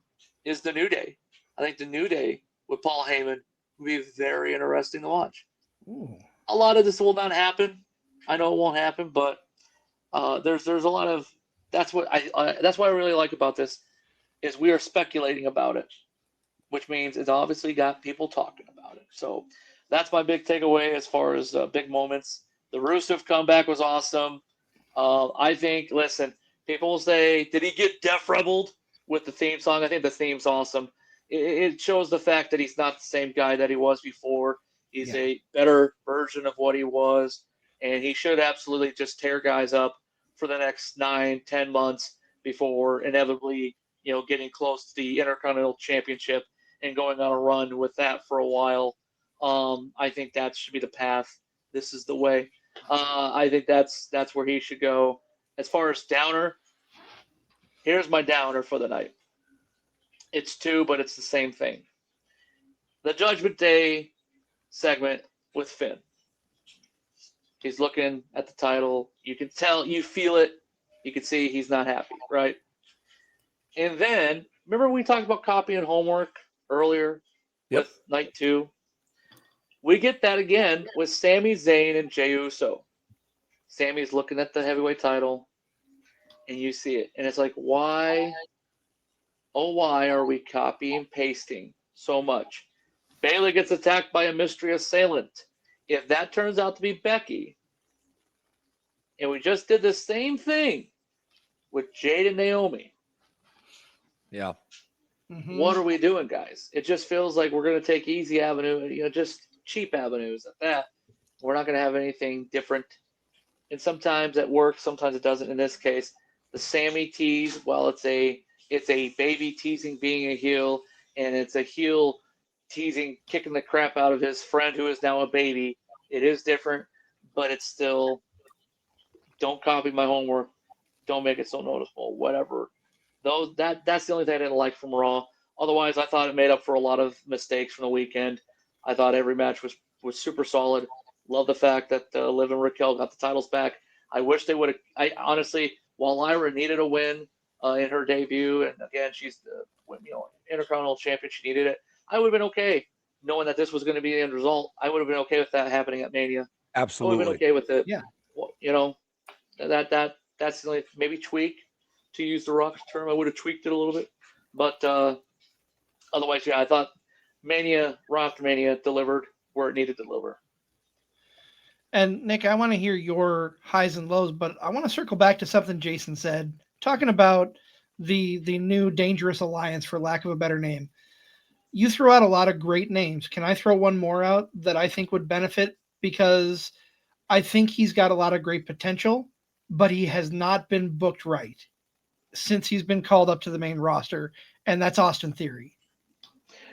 is the New Day. I think the New Day with Paul Heyman would be very interesting to watch. Ooh. A lot of this will not happen. I know it won't happen, but there's a lot of that's what I really like about this is we are speculating about it, which means it's obviously got people talking about it. So that's my big takeaway as far as big moments. The Rusev comeback was awesome. I think, listen, people will say, did he get Def Rebelled with the theme song? I think the theme's awesome. It shows the fact that he's not the same guy that he was before. He's a better version of what he was, and he should absolutely just tear guys up for the next 9-10 months before inevitably, getting close to the Intercontinental Championship and going on a run with that for a while. I think that should be the path. This is the way. I think that's where he should go. As far as downer, here's my downer for the night. It's 2, but it's the same thing. The Judgment Day segment with Finn. He's looking at the title. You can tell, you feel it. You can see he's not happy, right? And then, remember we talked about copy and homework earlier with Night 2? We get that again with Sami Zayn and Jey Uso. Sami's looking at the heavyweight title, and you see it. And it's like, why, oh, why are we copy and pasting so much? Bayley gets attacked by a mystery assailant. If that turns out to be Becky, and we just did the same thing with Jade and Naomi. Yeah. Mm-hmm. What are we doing, guys? It just feels like we're going to take easy avenue, just cheap avenues at that. We're not going to have anything different. And sometimes it works, sometimes it doesn't. In this case, the Sami tease, well, it's a baby teasing being a heel, and it's a heel teasing, kicking the crap out of his friend who is now a baby. It is different, but it's still, don't copy my homework. Don't make it so noticeable, whatever. That's the only thing I didn't like from Raw. Otherwise, I thought it made up for a lot of mistakes from the weekend. I thought every match was super solid. Love the fact that Liv and Raquel got the titles back. I wish they would have. I honestly, while Lyra needed a win in her debut, and again, she's the Intercontinental Champion, she needed it. I would have been okay knowing that this was going to be the end result. I would have been okay with that happening at Mania. Absolutely. I would have been okay with it. Yeah. You know, that's like maybe tweak, to use the Rock's term. I would have tweaked it a little bit, but otherwise, yeah, I thought Raw After Mania delivered where it needed to deliver. And Nick, I want to hear your highs and lows, but I want to circle back to something Jason said, talking about the new Dangerous Alliance, for lack of a better name. You throw out a lot of great names. Can I throw one more out that I think would benefit? Because I think he's got a lot of great potential, but he has not been booked right since he's been called up to the main roster, and that's Austin Theory.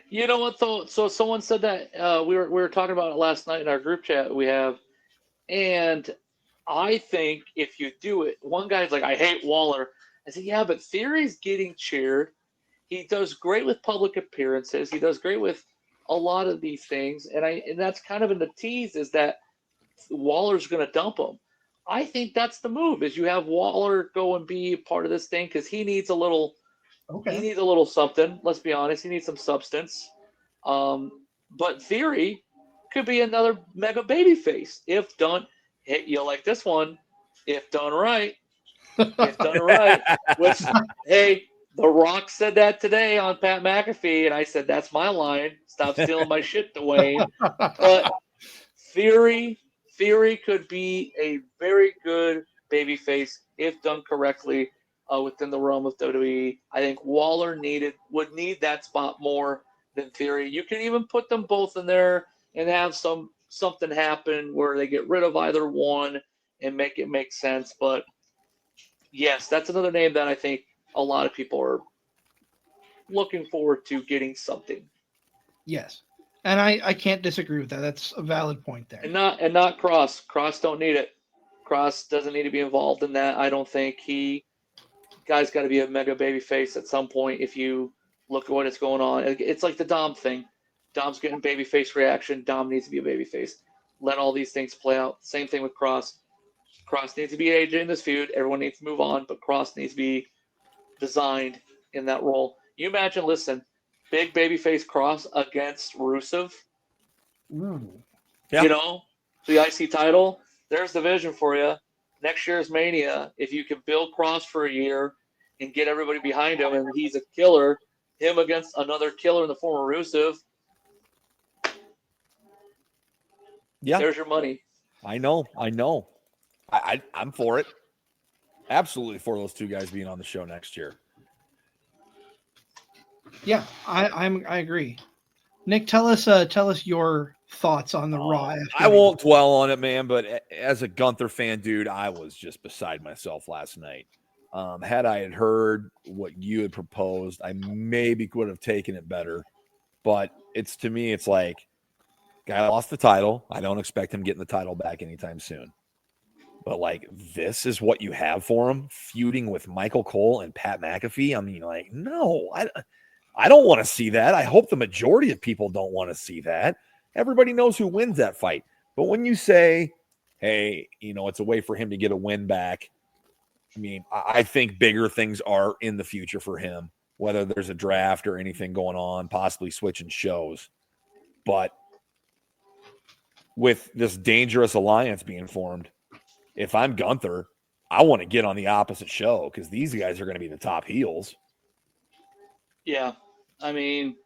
You know what, though? So someone said that we were talking about it last night in our group chat we have, and I think if you do it, one guy's like, I hate Waller. I said, yeah, but Theory's getting cheered. He does great with public appearances. He does great with a lot of these things, and that's kind of in the tease, is that Waller's going to dump him. I think that's the move, is you have Waller go and be part of this thing, because he needs a little something. Let's be honest. He needs some substance. But Theory could be another mega baby face if done. You'll like this one, if done right. If done right. Which, hey, The Rock said that today on Pat McAfee, and I said, that's my line. Stop stealing my shit, Dwayne. But Theory could be a very good babyface if done correctly within the realm of WWE. I think Waller would need that spot more than Theory. You can even put them both in there and have something happen where they get rid of either one and make it make sense. But yes, that's another name that I think a lot of people are looking forward to getting something. Yes. And I can't disagree with that. That's a valid point there. And not Cross. Cross don't need it. Cross doesn't need to be involved in that. I don't think guy's got to be a mega baby face at some point. If you look at what is going on, it's like the Dom thing. Dom's getting baby face reaction. Dom needs to be a baby face. Let all these things play out. Same thing with Cross. Cross needs to be AJ in this feud. Everyone needs to move on, but Cross needs to be designed in that role. You imagine, listen, big babyface Cross against Rusev. Yeah. You know, the IC title. There's the vision for you. Next year's Mania, if you can build Cross for a year and get everybody behind him, and he's a killer, him against another killer in the form of Rusev. Yeah. There's your money. I know. I'm for it. Absolutely for those two guys being on the show next year. Yeah, I agree. Nick, tell us your thoughts on the Raw. I won't dwell on it, man, but as a Gunther fan, dude, I was just beside myself last night. Had I had heard what you had proposed, I maybe would have taken it better. But to me, it's like, guy lost the title. I don't expect him getting the title back anytime soon. But, like, this is what you have for him, feuding with Michael Cole and Pat McAfee? I mean, like, no, I don't want to see that. I hope the majority of people don't want to see that. Everybody knows who wins that fight. But when you say, hey, it's a way for him to get a win back, I mean, I think bigger things are in the future for him, whether there's a draft or anything going on, possibly switching shows. But with this Dangerous Alliance being formed, if I'm Gunther, I want to get on the opposite show because these guys are going to be the top heels. Yeah. I mean,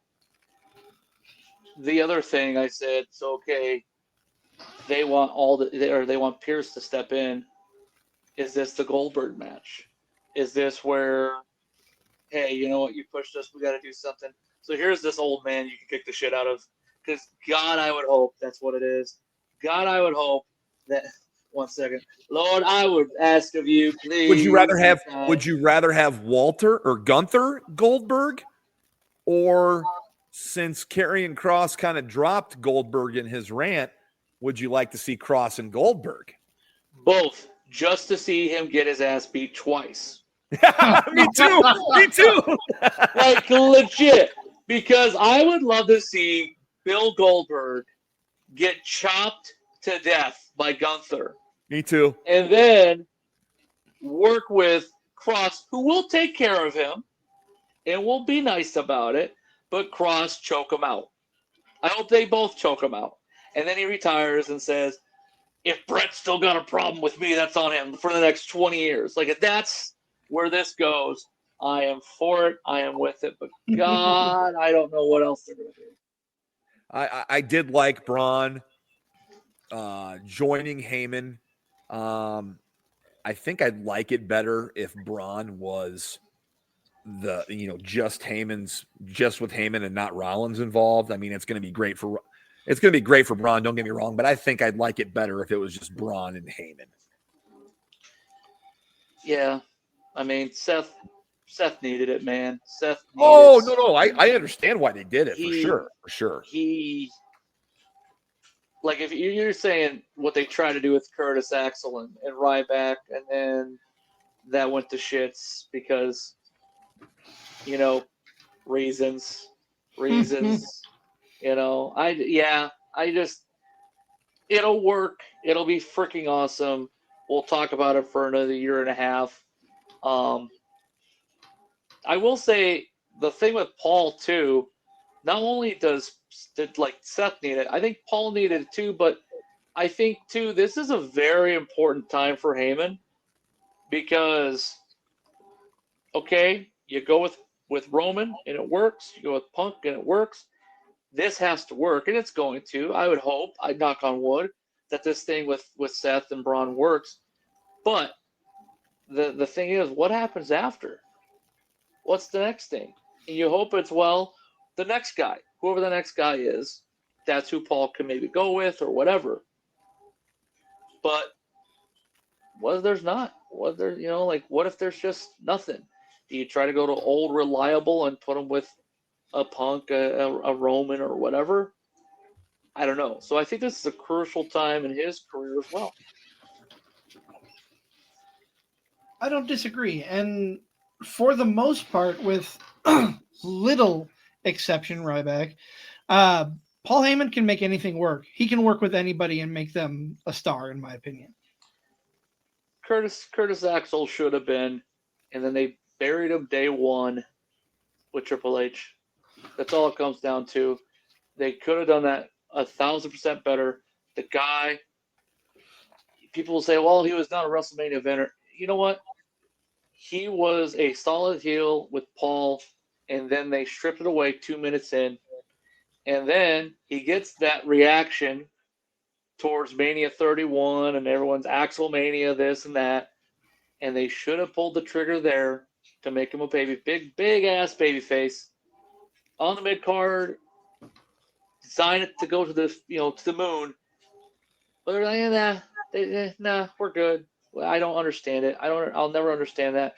the other thing I said, so okay, they want Pierce to step in. Is this the Goldberg match? Is this where, hey, you know what, you pushed us, we got to do something. So here's this old man you can kick the shit out of. Because God, I would hope that's what it is. God, I would hope that. One second, Lord, I would ask of you, please. Would you rather have Walter or Gunther Goldberg, or since Karrion Kross kind of dropped Goldberg in his rant, would you like to see Kross and Goldberg? Both, just to see him get his ass beat twice. Me too. Like, legit, because I would love to see Bill Goldberg get chopped to death by Gunther. Me too. And then work with Kross, who will take care of him and will be nice about it. but Cross choke him out. I hope they both choke him out. And then he retires and says, if Brett's still got a problem with me, that's on him for the next 20 years. Like, if that's where this goes, I am for it. I am with it. But, God, I don't know what else they're going to do. I did like Braun joining Heyman. I think I'd like it better if Braun was just with Heyman and not Rollins involved. I mean, it's going to be great for Braun. Don't get me wrong, but I think I'd like it better if it was just Braun and Heyman. Yeah, I mean, Seth needed it, man. No, I understand why they did it for sure. Like, if you're saying what they tried to do with Curtis Axel and Ryback, and then that went to shits because, reasons, it'll work. It'll be freaking awesome. We'll talk about it for another year and a half. I will say the thing with Paul too, not only did Seth need it, I think Paul needed it too, but I think too, this is a very important time for Heyman because, okay, you go with Roman and it works. You go with Punk and it works. This has to work, and it's going to. I would hope, I knock on wood, that this thing with Seth and Braun works. But the thing is, what happens after? What's the next thing? And you hope it's, the next guy, whoever the next guy is, that's who Paul can maybe go with or whatever. But what if there's not? What if there, what if there's just nothing? Do you try to go to old reliable and put him with a Punk, a Roman, or whatever? I don't know. So I think this is a crucial time in his career as well. I don't disagree. And for the most part, with little exception, Ryback, Paul Heyman can make anything work. He can work with anybody and make them a star, in my opinion. Curtis Axel should have been, and then they buried him day one with Triple H. That's all it comes down to. They could have done that 1,000% better. The guy, people will say, he was not a WrestleMania eventer. You know what? He was a solid heel with Paul, and then they stripped it away 2 minutes in. And then he gets that reaction towards Mania 31 and everyone's Axel Mania, this and that. And they should have pulled the trigger there to make him a big ass baby face on the mid card. Design it to go to the to the moon. But they're like, nah, we're good. I don't understand it. I'll never understand that.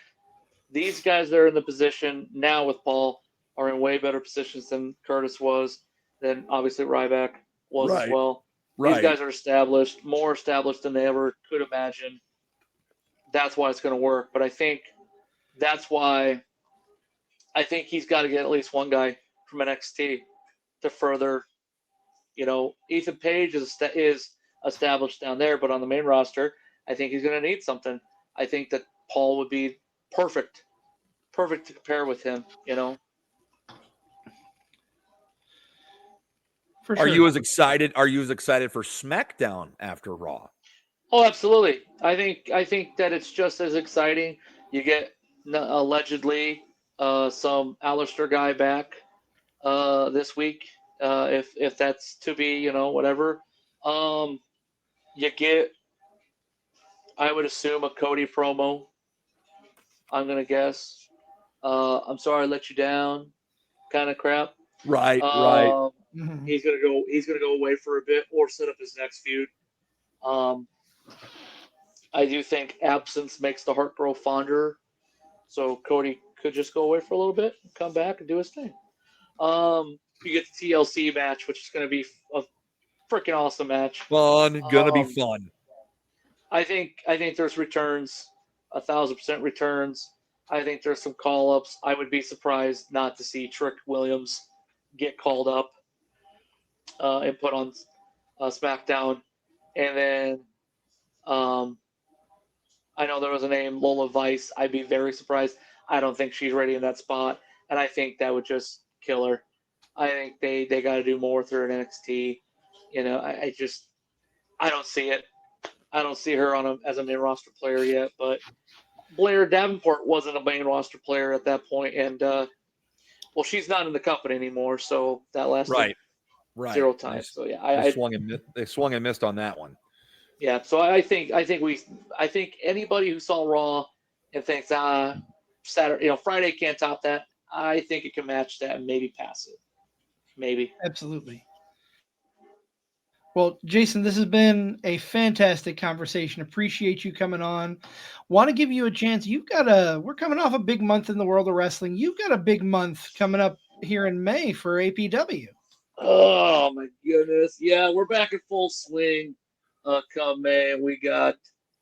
These guys that are in the position now with Paul are in way better positions than Curtis was, than obviously Ryback was as well. Right. These guys are established, more established than they ever could imagine. That's why it's going to work. But I think that's why I think he's got to get at least one guy from NXT to further, Ethan Page is established down there, but on the main roster, I think he's going to need something. I think that Paul would be perfect to compare with him, For sure. Are you as excited for SmackDown after Raw? Oh, absolutely. I think that it's just as exciting. You get allegedly some Aleister guy back this week, if that's to be, whatever. You get, I would assume, a Cody promo. I'm gonna guess. I'm sorry I let you down, kind of crap. Right. Mm-hmm. He's gonna go away for a bit or set up his next feud. I do think absence makes the heart grow fonder. So Cody could just go away for a little bit, come back, and do his thing. You get the TLC match, which is going to be a freaking awesome match. Gonna be fun. I think there's returns, 1,000% returns. I think there's some call-ups. I would be surprised not to see Trick Williams get called up and put on SmackDown. And then I know there was a name, Lola Vice. I'd be very surprised. I don't think she's ready in that spot. And I think that would just kill her. I think they got to do more with her in NXT. You know, I don't see it. I don't see her as a main roster player yet. But Blair Davenport wasn't a main roster player at that point, and well, she's not in the company anymore, so that lasted right 0 times. So yeah, they swung and missed on that one. Yeah, so I think anybody who saw Raw and thinks Saturday, Friday can't top that, I think it can match that and maybe pass it. Maybe. Absolutely. Well, Jason, this has been a fantastic conversation. Appreciate you coming on. Want to give you a chance. We're coming off a big month in the world of wrestling. You've got a big month coming up here in May for APW. Oh my goodness. Yeah, we're back in full swing. Come May, and we got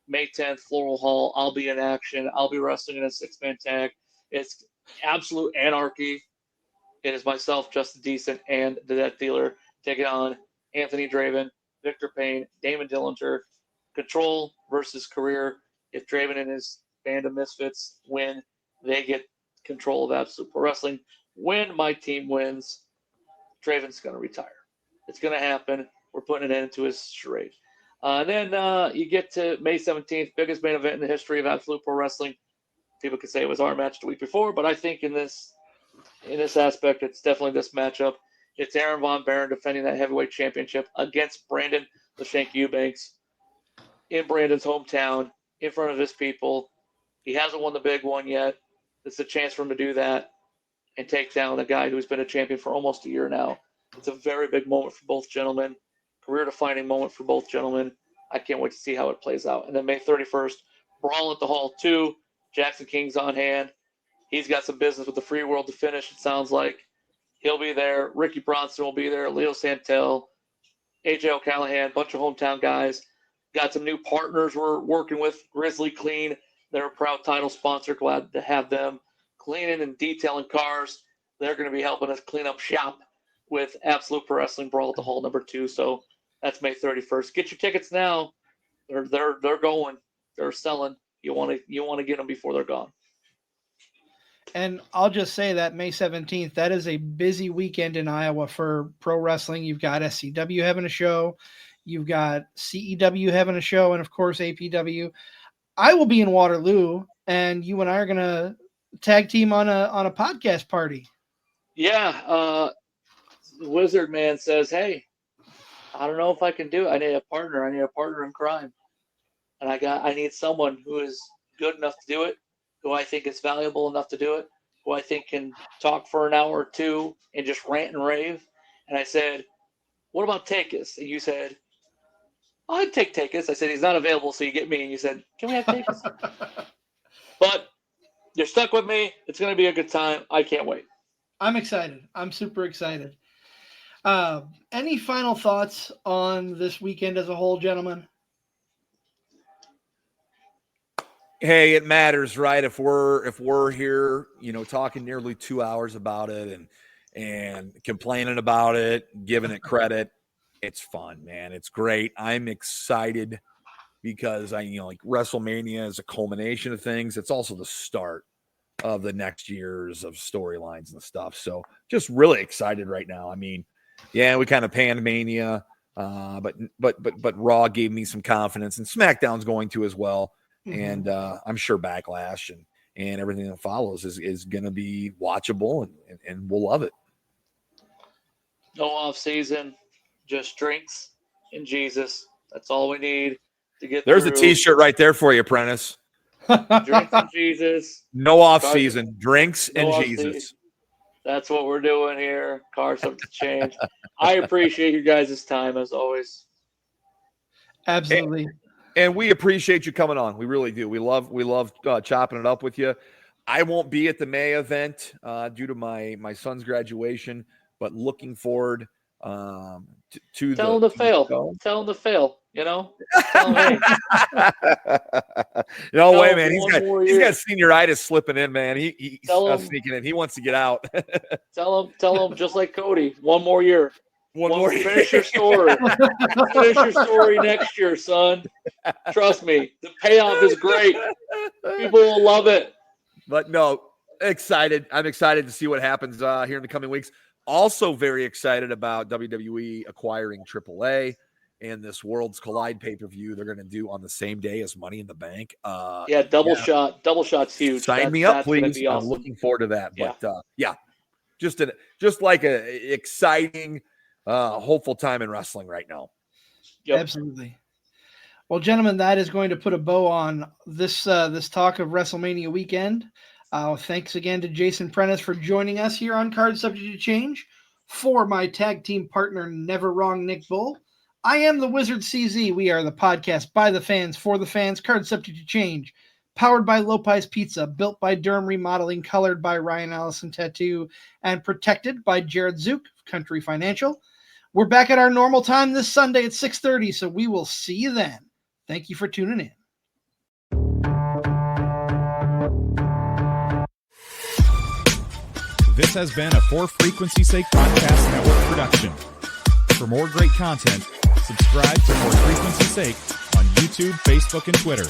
May 10th, Floral Hall. I'll be in action. I'll be wrestling in a 6-man tag. It's absolute anarchy. It is myself, Justin Decent, and the Death Dealer taking on Anthony Draven, Victor Payne, Damon Dillinger. Control versus career. If Draven and his band of misfits win, they get control of Absolute Pro Wrestling. When my team wins, Draven's going to retire. It's going to happen. We're putting an end to his charade. Then you get to May 17th, biggest main event in the history of Absolute Pro Wrestling. People could say it was our match the week before, but I think in this aspect, it's definitely this matchup. It's Aaron Von Baron defending that heavyweight championship against Brandon the Shank Eubanks in Brandon's hometown, in front of his people. He hasn't won the big one yet. It's a chance for him to do that and take down a guy who's been a champion for almost a year now. It's a very big moment for both gentlemen. Career-defining moment for both gentlemen. I can't wait to see how it plays out. And then May 31st, Brawl at the Hall 2. Jackson King's on hand. He's got some business with the Free World to finish, it sounds like. He'll be there. Ricky Bronson will be there. Leo Santel, AJ O'Callahan, bunch of hometown guys. Got some new partners we're working with. Grizzly Clean, they're a proud title sponsor. Glad to have them cleaning and detailing cars. They're going to be helping us clean up shop with Absolute Pro Wrestling Brawl at the Hall number 2. So that's May 31st. Get your tickets now. They're going. They're selling. You want to get them before they're gone. And I'll just say that May 17th, that is a busy weekend in Iowa for pro wrestling. You've got SCW having a show. You've got CEW having a show. And, of course, APW. I will be in Waterloo, and you and I are going to tag team on a podcast party. Yeah. Wizard Man says, hey, I don't know if I can do it. I need a partner. I need a partner in crime. And I need someone who is good enough to do it, who I think is valuable enough to do it, who I think can talk for an hour or two and just rant and rave. And I said, what about Takis? And you said, I'd take Takis. I said, he's not available, so you get me. And you said, can we have Takis? But you're stuck with me. It's going to be a good time. I can't wait. I'm excited. I'm super excited. Any final thoughts on this weekend as a whole, gentlemen? Hey, it matters, right? If we're here, talking nearly 2 hours about it and complaining about it, giving it credit, it's fun, man. It's great. I'm excited because like WrestleMania is a culmination of things. It's also the start of the next years of storylines and stuff. So just really excited right now. I mean, yeah, we kind of panned Mania, but Raw gave me some confidence, and SmackDown's going to as well. Mm-hmm. And I'm sure Backlash and everything that follows is going to be watchable, and we'll love it. No off season, just drinks and Jesus. That's all we need to get There's through. a T-shirt right there for you, Prentice. Drinks and Jesus. No off season, drinks and Jesus. Season. That's what we're doing here. Cars have to change. I appreciate you guys' time as always. Absolutely. And we appreciate you coming on. We really do. We love chopping it up with you. I won't be at the May event due to my son's graduation, but looking forward to Tell him to fail. Tell him to fail. Tell him, hey. No way, man. He's got senioritis slipping in, man. He's sneaking in. He wants to get out. Tell him just like Cody. One more year. One more year. Finish your story. Finish your story next year, son. Trust me. The payoff is great. People will love it. But no, excited. I'm excited to see what happens here in the coming weeks. Also very excited about WWE acquiring AAA and this Worlds Collide pay-per-view they're going to do on the same day as Money in the Bank. Double shot's huge. Sign me up, please. Awesome. I'm looking forward to that. Yeah. But just like a exciting, hopeful time in wrestling right now. Yep. Absolutely. Well, gentlemen, that is going to put a bow on this talk of WrestleMania weekend. Thanks again to Jason Prentice for joining us here on Card Subject to Change. For my tag team partner, Never Wrong Nick Bull, I am the Wizard CZ. We are the podcast by the fans, for the fans, Card Subject to Change, powered by Lopez Pizza, built by Durham Remodeling, colored by Ryan Allison Tattoo, and protected by Jared Zook, Country Financial. We're back at our normal time this Sunday at 6:30, so we will see you then. Thank you for tuning in. This has been a For Frequency's Sake Podcast Network production. For more great content, subscribe to For Frequency's Sake on YouTube, Facebook, and Twitter.